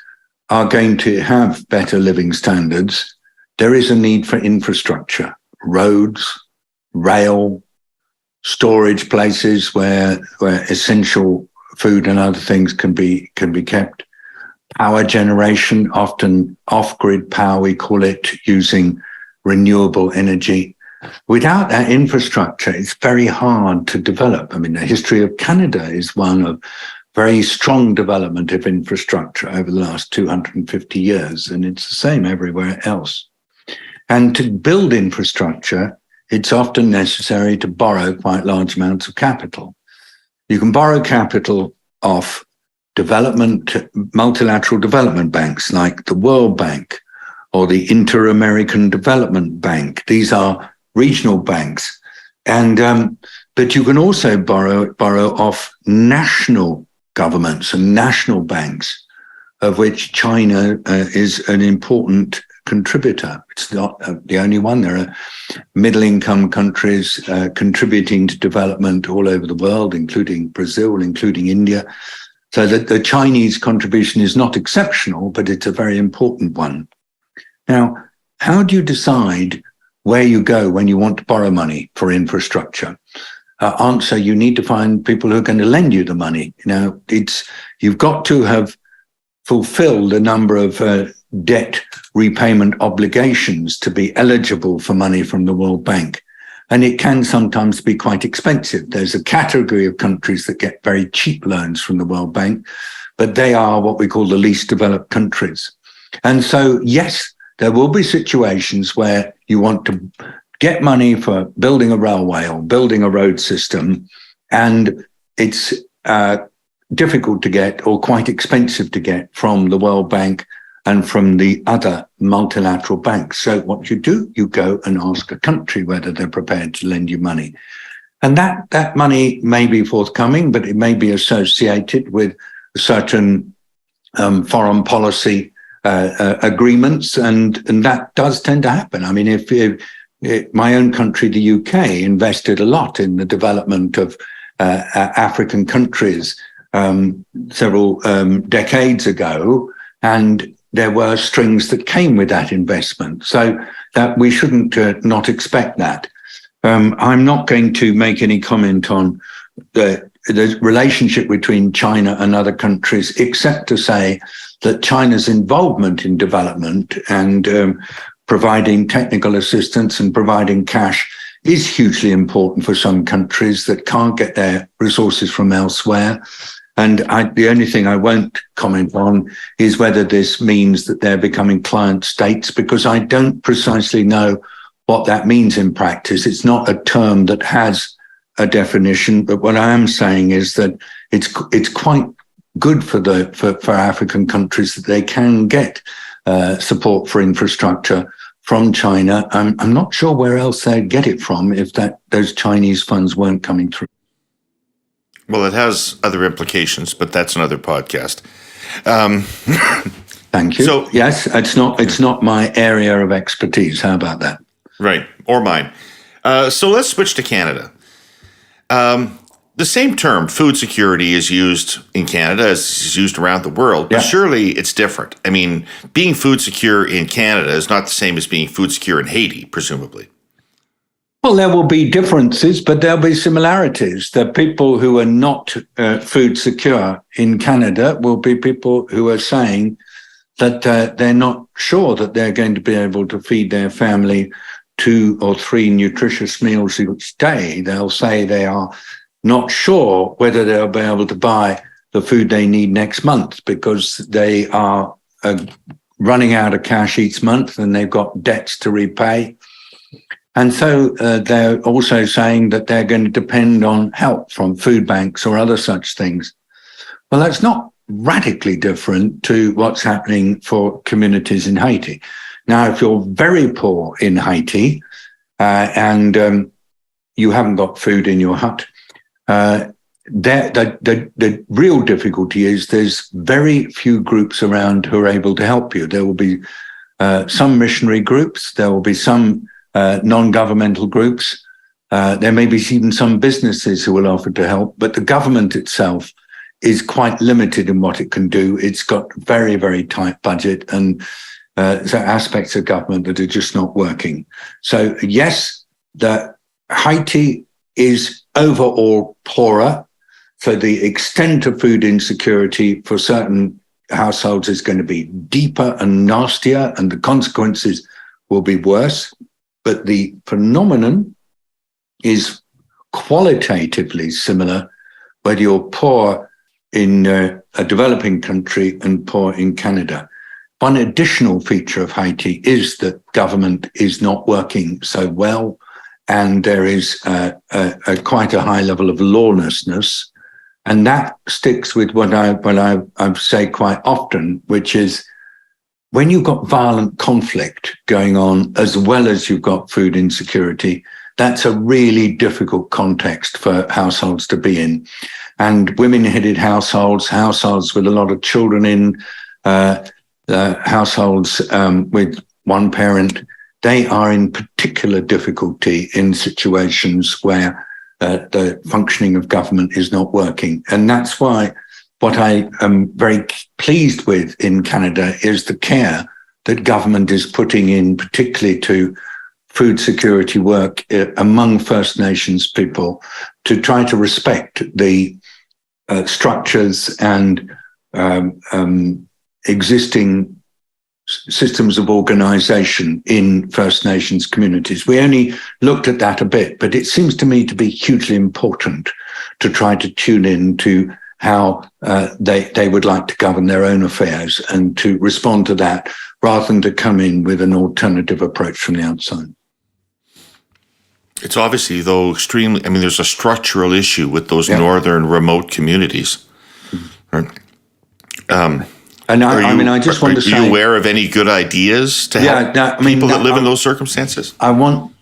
are going to have better living standards, there is a need for infrastructure, roads, rail, storage places where essential food and other things can be kept. Power generation, often off-grid power, we call it, using renewable energy. without that infrastructure, it's very hard to develop. I mean, the history of Canada is one of very strong development of infrastructure over the last 250 years, and it's the same everywhere else. And to build infrastructure, it's often necessary to borrow quite large amounts of capital. You can borrow capital off multilateral development banks like the World Bank or the Inter-American Development Bank. These are regional banks. And but you can also borrow off national governments and national banks, of which China is an important contributor. It's not the only one. There are middle-income countries contributing to development all over the world, including Brazil, including India. So that the Chinese contribution is not exceptional, but it's a very important one. Now, how do you decide where you go when you want to borrow money for infrastructure? Answer, you need to find people who are going to lend you the money. Now, you've got to have fulfilled a number of debt repayment obligations to be eligible for money from the World Bank. And it can sometimes be quite expensive. There's a category of countries that get very cheap loans from the World Bank, but they are what we call the least developed countries. And so, yes, there will be situations where you want to get money for building a railway or building a road system, and it's difficult to get or quite expensive to get from the World Bank and from the other multilateral banks. So what you do, you go and ask a country whether they're prepared to lend you money. And that money may be forthcoming, but it may be associated with certain foreign policy agreements, and that does tend to happen. I mean, if my own country, the UK, invested a lot in the development of African countries several decades ago, and there were strings that came with that investment. So that we shouldn't not expect that. I'm not going to make any comment on the relationship between China and other countries, except to say that China's involvement in development and providing technical assistance and providing cash is hugely important for some countries that can't get their resources from elsewhere. And the only thing I won't comment on is whether this means that they're becoming client states, because I don't precisely know what that means in practice. It's not a term that has a definition, but what I am saying is that it's quite good for African countries that they can get support for infrastructure from China. I'm not sure where else they'd get it from if those Chinese funds weren't coming through. Well, it has other implications, but that's another podcast. Thank you. So, yes, it's not my area of expertise. How about that? Right, or mine. So let's switch to Canada. The same term, food security, is used in Canada as is used around the world, but surely it's different. I mean, being food secure in Canada is not the same as being food secure in Haiti, presumably. Well, there will be differences, but there'll be similarities. The people who are not food secure in Canada will be people who are saying that they're not sure that they're going to be able to feed their family 2 or 3 nutritious meals each day. They'll say they are not sure whether they'll be able to buy the food they need next month because they are running out of cash each month and they've got debts to repay. And so they're also saying that they're going to depend on help from food banks or other such things. Well, that's not radically different to what's happening for communities in Haiti. Now, if you're very poor in Haiti and you haven't got food in your hut, the real difficulty is there's very few groups around who are able to help you. There will be some missionary groups, there will be some non-governmental groups, there may be even some businesses who will offer to help, but the government itself is quite limited in what it can do. It's got very, very tight budget, and so aspects of government that are just not working. So yes, the Haiti is overall poorer. So the extent of food insecurity for certain households is going to be deeper and nastier, and the consequences will be worse. but the phenomenon is qualitatively similar, whether you're poor in a developing country and poor in Canada. One additional feature of Haiti is that government is not working so well, and there is quite a high level of lawlessness. And that sticks with what I say quite often, which is when you've got violent conflict going on, as well as you've got food insecurity, that's a really difficult context for households to be in. And women-headed households with a lot of children in, households with one parent, they are in particular difficulty in situations where the functioning of government is not working. And that's why what I am very pleased with in Canada is the care that government is putting in, particularly to food security work among First Nations people, to try to respect the structures and existing systems of organization in First Nations communities. We only looked at that a bit, but it seems to me to be hugely important to try to tune in to how they would like to govern their own affairs and to respond to that rather than to come in with an alternative approach from the outside. It's obviously, though, extremely, there's a structural issue with those northern remote communities. Right? I just want to say... Are you aware of any good ideas to help people that live in those circumstances? I want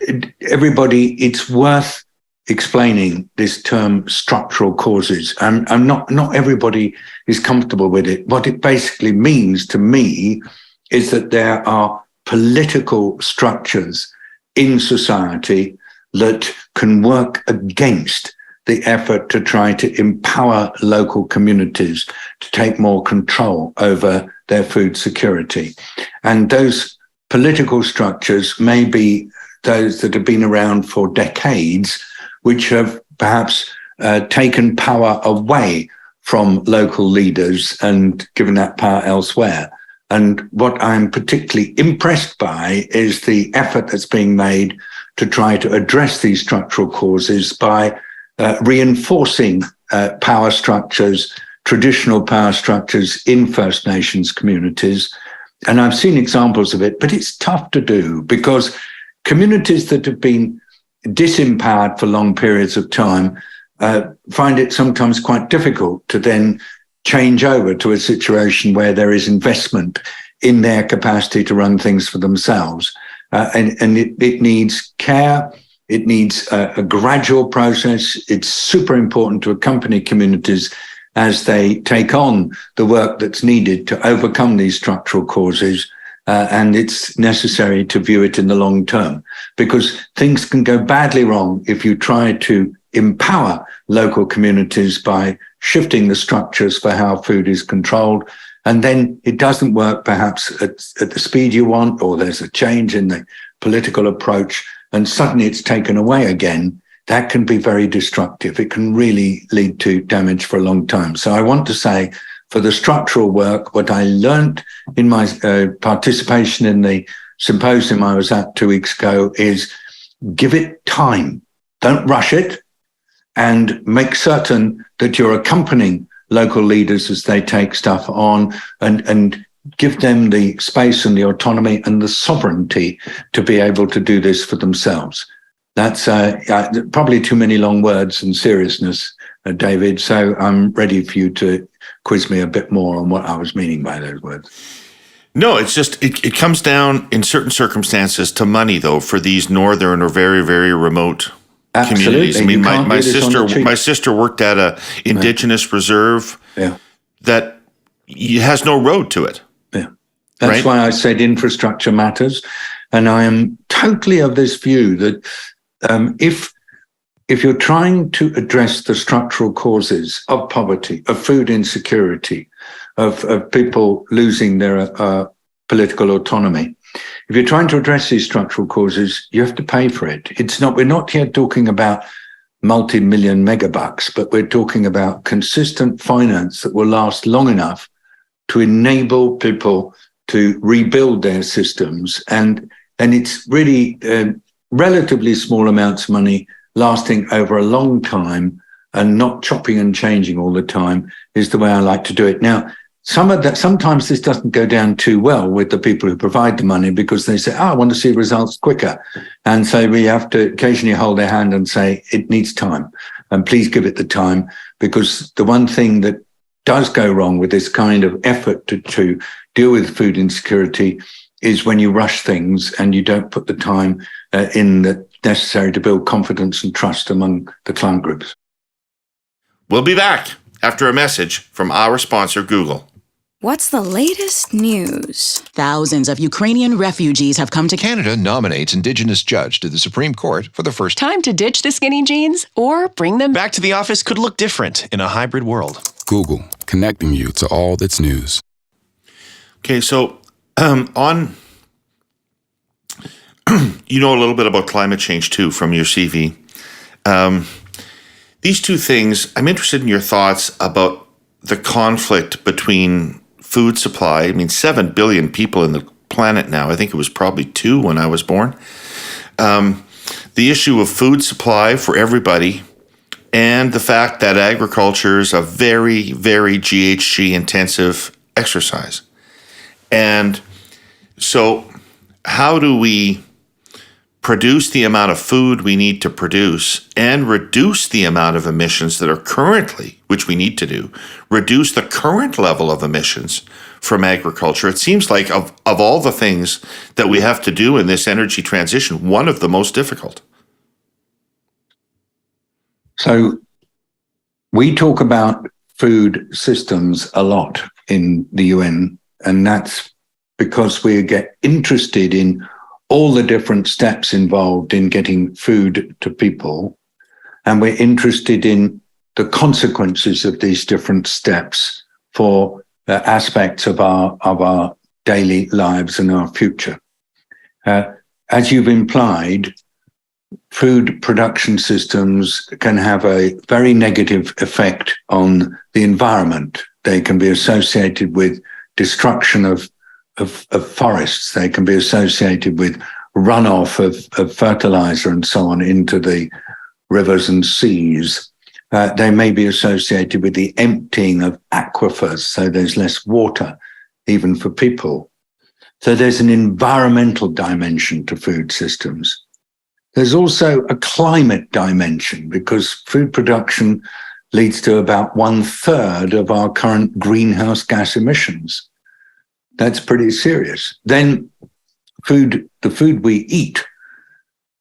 everybody, it's worth explaining this term structural causes. I'm not everybody is comfortable with it. What it basically means to me is that there are political structures in society that can work against the effort to try to empower local communities to take more control over their food security. And those political structures may be those that have been around for decades, which have perhaps taken power away from local leaders and given that power elsewhere. And what I'm particularly impressed by is the effort that's being made to try to address these structural causes by reinforcing power structures, traditional power structures in First Nations communities. And I've seen examples of it, but it's tough to do because communities that have been disempowered for long periods of time find it sometimes quite difficult to then change over to a situation where there is investment in their capacity to run things for themselves. And it needs care. It needs a gradual process. It's super important to accompany communities as they take on the work that's needed to overcome these structural causes. And it's necessary to view it in the long term because things can go badly wrong if you try to empower local communities by shifting the structures for how food is controlled. And then it doesn't work perhaps at the speed you want, or there's a change in the political approach and suddenly it's taken away again. That can be very destructive. It can really lead to damage for a long time. So I want to say for the structural work, what I learned in my participation in the symposium I was at 2 weeks ago is give it time. Don't rush it and make certain that you're accompanying local leaders as they take stuff on and give them the space and the autonomy and the sovereignty to be able to do this for themselves. That's probably too many long words and seriousness, David. So I'm ready for you to quiz me a bit more on what I was meaning by those words. No, it's just, it comes down in certain circumstances to money, though, for these northern or very, very remote communities. I mean, my sister worked at a indigenous reserve that has no road to it. Yeah, that's why I said infrastructure matters. And I am totally of this view that if you're trying to address the structural causes of poverty, of food insecurity, of people losing their political autonomy, if you're trying to address these structural causes, you have to pay for it. We're not here talking about multi-million megabucks, but we're talking about consistent finance that will last long enough to enable people to rebuild their systems. And it's really relatively small amounts of money lasting over a long time and not chopping and changing all the time is the way I like to do it. Now, sometimes this doesn't go down too well with the people who provide the money because they say, I want to see results quicker. And so we have to occasionally hold their hand and say, it needs time. And please give it the time, because the one thing that does go wrong with this kind of effort to deal with food insecurity is when you rush things and you don't put the time in that necessary to build confidence and trust among the client groups. We'll be back after a message from our sponsor, Google. What's the latest news? Thousands of Ukrainian refugees have come to Canada nominates Indigenous judge to the Supreme Court for the first time. Time to ditch the skinny jeans or bring them Back to the office could look different in a hybrid world. Google, connecting you to all that's news. Okay, so you know a little bit about climate change too from your CV. These two things, I'm interested in your thoughts about the conflict between food supply. I mean, 7 billion people in the planet now. I think it was probably 2 when I was born. The issue of food supply for everybody, and the fact that agriculture is a very, very GHG intensive exercise. And so how do we produce the amount of food we need to produce and reduce the amount of emissions that are currently, which we need to do, reduce the current level of emissions from agriculture? It seems like of all the things that we have to do in this energy transition, one of the most difficult. So we talk about food systems a lot in the UN, and that's because we get interested in all the different steps involved in getting food to people. And we're interested in the consequences of these different steps for aspects of our daily lives and our future. As you've implied, food production systems can have a very negative effect on the environment. They can be associated with destruction of forests. They can be associated with runoff of fertilizer and so on into the rivers and seas. They may be associated with the emptying of aquifers, so there's less water, even for people. So there's an environmental dimension to food systems. There's also a climate dimension, because food production leads to about 1/3 of our current greenhouse gas emissions. That's pretty serious. Then the food we eat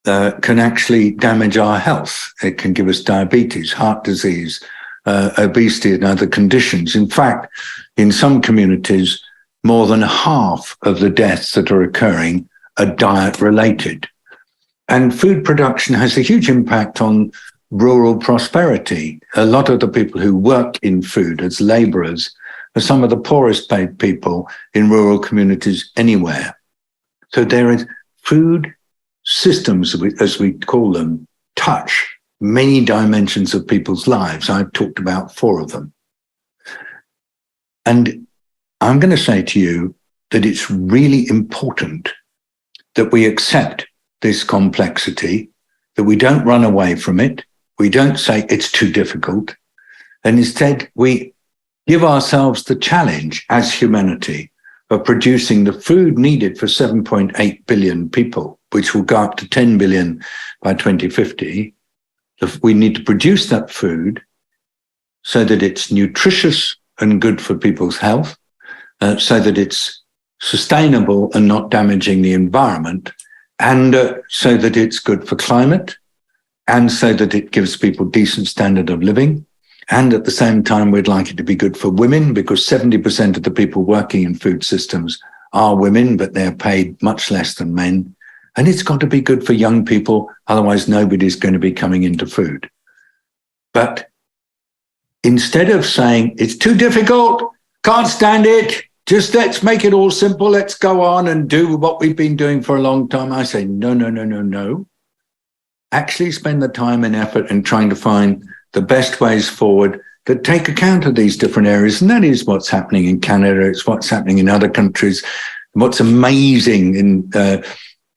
can actually damage our health. It can give us diabetes, heart disease, obesity, and other conditions. In fact, in some communities, more than half of the deaths that are occurring are diet-related. And food production has a huge impact on rural prosperity. A lot of the people who work in food as laborers are some of the poorest paid people in rural communities anywhere. So there is food systems, as we call them, touch many dimensions of people's lives. I've talked about 4 of them. And I'm going to say to you that it's really important that we accept this complexity, that we don't run away from it. We don't say it's too difficult. And instead, we give ourselves the challenge as humanity of producing the food needed for 7.8 billion people, which will go up to 10 billion by 2050. We need to produce that food so that it's nutritious and good for people's health, so that it's sustainable and not damaging the environment, and so that it's good for climate, and so that it gives people decent standard of living. And at the same time, we'd like it to be good for women, because 70% of the people working in food systems are women, but they're paid much less than men. And it's got to be good for young people, otherwise nobody's going to be coming into food. But instead of saying, it's too difficult, can't stand it, just let's make it all simple, let's go on and do what we've been doing for a long time, I say, no. Actually spend the time and effort in trying to find the best ways forward that take account of these different areas. And that is what's happening in Canada. It's what's happening in other countries. What's amazing in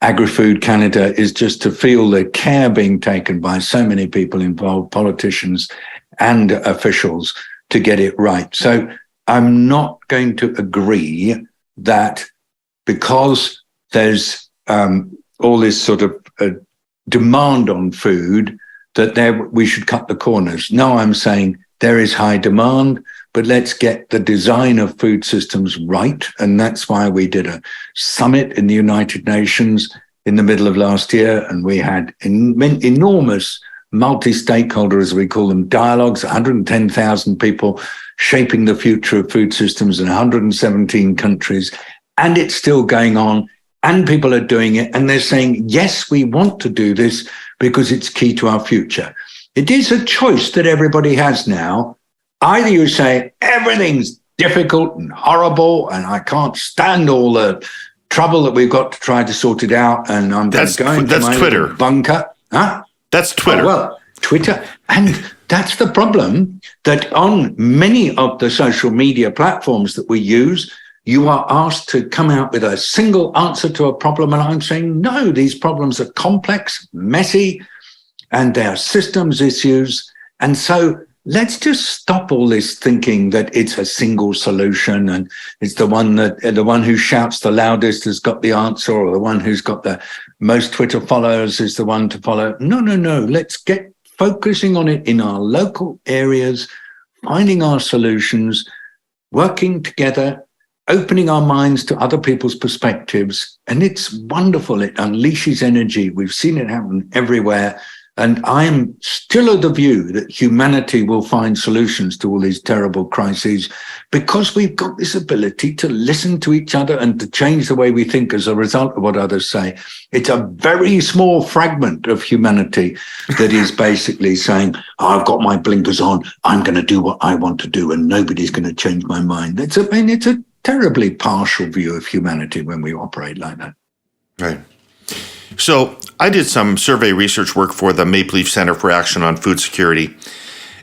Agri-Food Canada is just to feel the care being taken by so many people involved, politicians and officials, to get it right. So I'm not going to agree that because there's all this sort of demand on food, that we should cut the corners. No, I'm saying there is high demand, but let's get the design of food systems right. And that's why we did a summit in the United Nations in the middle of last year. And we had enormous multi-stakeholder, as we call them, dialogues, 110,000 people shaping the future of food systems in 117 countries. And it's still going on. And people are doing it. And they're saying, yes, we want to do this because it's key to our future. It is a choice that everybody has now. Either you say everything's difficult and horrible and I can't stand all the trouble that we've got to try to sort it out, and I'm going to my Twitter bunker. Huh? That's Twitter. Oh, well, Twitter. And that's the problem, that on many of the social media platforms that we use, you are asked to come out with a single answer to a problem. And I'm saying, no, these problems are complex, messy, and they are systems issues. And so let's just stop all this thinking that it's a single solution and it's the one who shouts the loudest has got the answer, or the one who's got the most Twitter followers is the one to follow. No. Let's get focusing on it in our local areas, finding our solutions, working together, opening our minds to other people's perspectives. And it's wonderful. It unleashes energy. We've seen it happen everywhere. And I am still of the view that humanity will find solutions to all these terrible crises, because we've got this ability to listen to each other and to change the way we think as a result of what others say. It's a very small fragment of humanity that is basically saying, I've got my blinkers on, I'm going to do what I want to do, and nobody's going to change my mind. It's a terribly partial view of humanity when we operate like that. Right. So I did some survey research work for the Maple Leaf Center for Action on Food Security,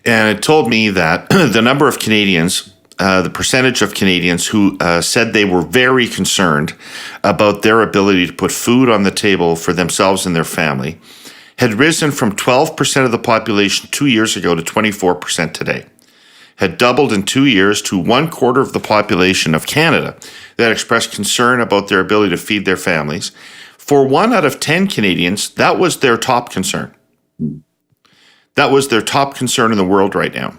and it told me that the number of Canadians, the percentage of Canadians who said they were very concerned about their ability to put food on the table for themselves and their family had risen from 12% of the population 2 years ago to 24% today. Had doubled in 2 years to 1/4 of the population of Canada that expressed concern about their ability to feed their families. For 1 out of 10 Canadians, that was their top concern. That was their top concern in the world right now.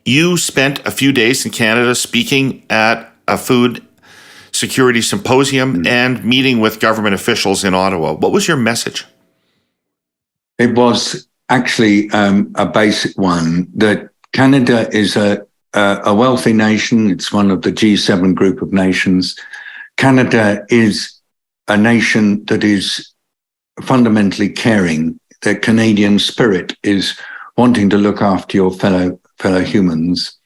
You spent a few days in Canada speaking at a food security symposium and meeting with government officials in Ottawa. What was your message? It was actually a basic one, that Canada is a wealthy nation. It's one of the G7 group of nations. Canada is a nation that is fundamentally caring. The Canadian spirit is wanting to look after your fellow humans.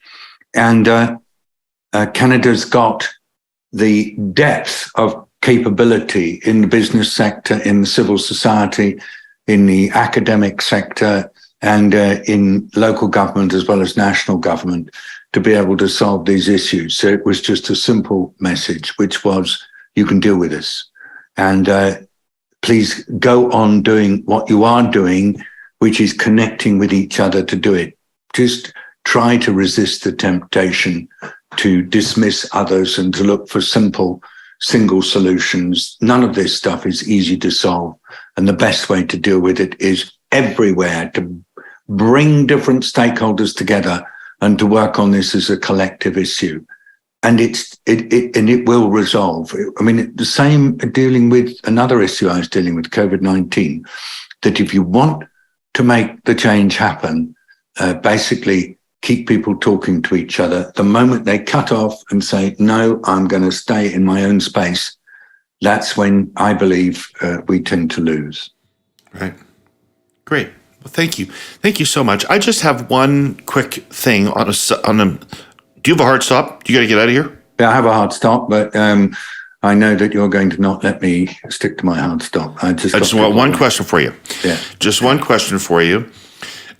And Canada's got the depth of capability in the business sector, in the civil society, in the academic sector, and in local government as well as national government, to be able to solve these issues. So it was just a simple message, which was, you can deal with this. And please go on doing what you are doing, which is connecting with each other to do it. Just try to resist the temptation to dismiss others and to look for simple, single solutions. None of this stuff is easy to solve. And the best way to deal with it is everywhere to bring different stakeholders together and to work on this as a collective issue. And it will resolve. I mean, the same dealing with another issue I was dealing with, COVID-19, that if you want to make the change happen, basically keep people talking to each other. The moment they cut off and say, no, I'm going to stay in my own space, that's when I believe we tend to lose. Right. Great. Well, thank you. Thank you so much. I just have one quick thing on a do you have a hard stop? You got to get out of here? Yeah, I have a hard stop, but I know that you're going to not let me stick to my hard stop. I just want one question for you. Yeah. Just one question for you.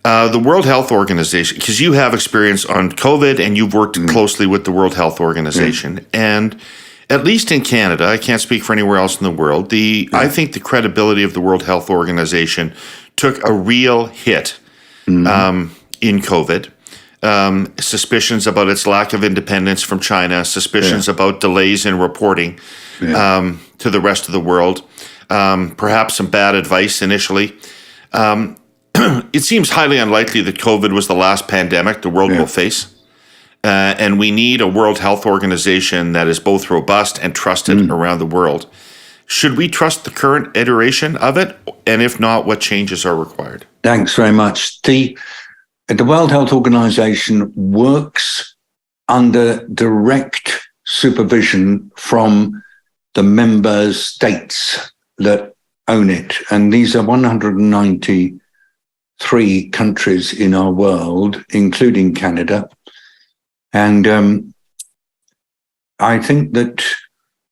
The World Health Organization, because you have experience on COVID and you've worked closely with the World Health Organization, and at least in Canada, I can't speak for anywhere else in the world, I think the credibility of the World Health Organization took a real hit in COVID. Suspicions about its lack of independence from China, suspicions about delays in reporting to the rest of the world, perhaps some bad advice initially. It seems highly unlikely that COVID was the last pandemic the world will face. And we need a World Health Organization that is both robust and trusted around the world. Should we trust the current iteration of it? And if not, what changes are required? Thanks very much. The World Health Organization works under direct supervision from the member states that own it. And these are 193 countries in our world, including Canada. And I think that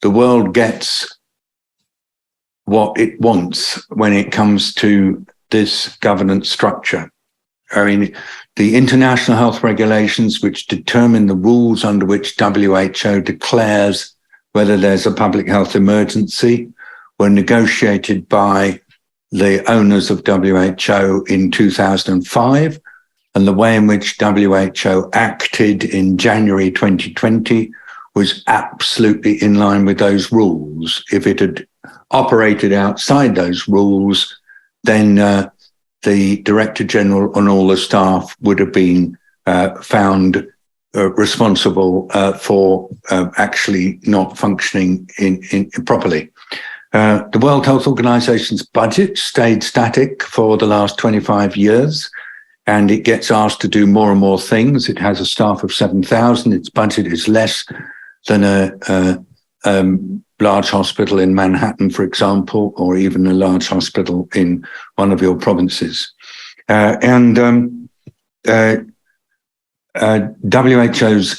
the world gets what it wants when it comes to this governance structure. I mean, the international health regulations, which determine the rules under which WHO declares whether there's a public health emergency, were negotiated by the owners of WHO in 2005. And the way in which WHO acted in January 2020 was absolutely in line with those rules. If it had operated outside those rules, then the Director General and all the staff would have been found responsible for actually not functioning in properly. The World Health Organization's budget stayed static for the last 25 years. And it gets asked to do more and more things. It has a staff of 7,000. Its budget is less than a large hospital in Manhattan, for example, or even a large hospital in one of your provinces. WHO's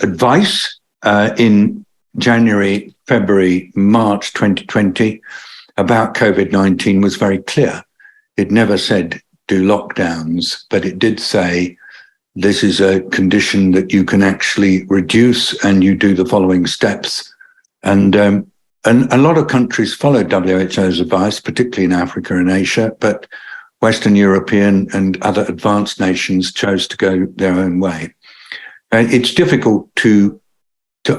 advice in January, February, March 2020 about COVID-19 was very clear. It never said do lockdowns, but it did say this is a condition that you can actually reduce and you do the following steps. And a lot of countries followed WHO's advice, particularly in Africa and Asia, but Western European and other advanced nations chose to go their own way. It's difficult to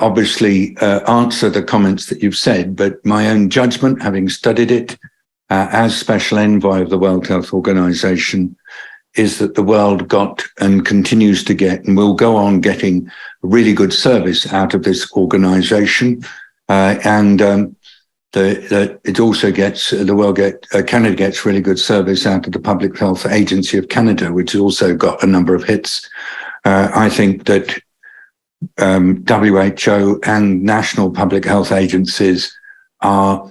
obviously answer the comments that you've said, but my own judgment, having studied it, as Special Envoy of the World Health Organization, is that the world got and continues to get and will go on getting really good service out of this organization. Canada gets really good service out of the Public Health Agency of Canada, which has also got a number of hits. I think that WHO and national public health agencies are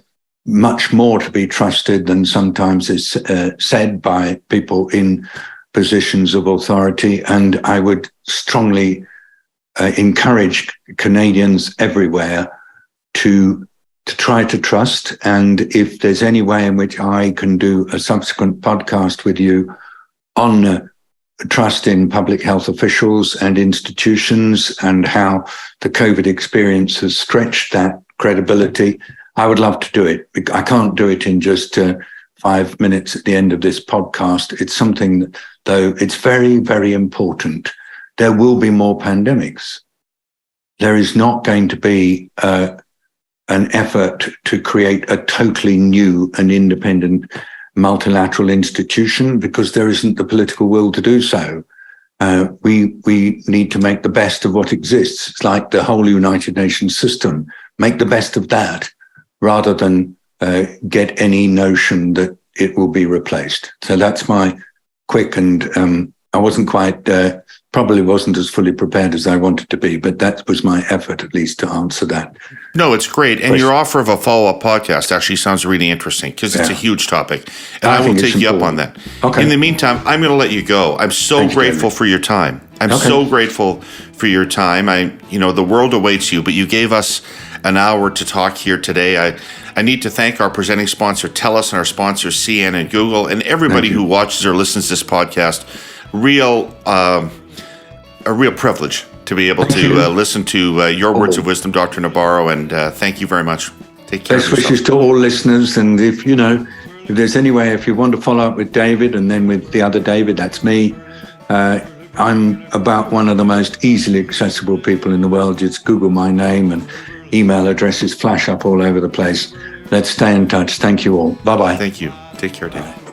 much more to be trusted than sometimes is said by people in positions of authority. And I would strongly encourage Canadians everywhere to try to trust. And if there's any way in which I can do a subsequent podcast with you on trust in public health officials and institutions and how the COVID experience has stretched that credibility, I would love to do it. I can't do it in just 5 minutes at the end of this podcast. It's something that, though, it's very, very important. There will be more pandemics. There is not going to be an effort to create a totally new and independent multilateral institution because there isn't the political will to do so. We need to make the best of what exists. It's like the whole United Nations system. Make the best of that rather than get any notion that it will be replaced. So that's my quick and I wasn't quite, probably wasn't as fully prepared as I wanted to be, but that was my effort at least to answer that. No, it's great. And your offer of a follow-up podcast actually sounds really interesting because it's a huge topic. And I will take you up on that. Okay. In the meantime, I'm going to let you go. I'm so grateful for your time. I'm so grateful for your time. The world awaits you, but you gave us an hour to talk here today. I need to thank our presenting sponsor, Telus, and our sponsors, CN and Google, and everybody who watches or listens to this podcast. A real privilege to be able Thank to you. listen to your words of wisdom, Dr. Nabarro, and thank you very much. Take care. Best wishes to all listeners. And if there's any way, if you want to follow up with David and then with the other David, that's me. I'm about one of the most easily accessible people in the world. Just Google my name and email addresses flash up all over the place. Let's stay in touch. Thank you all. Bye-bye. Thank you. Take care, David.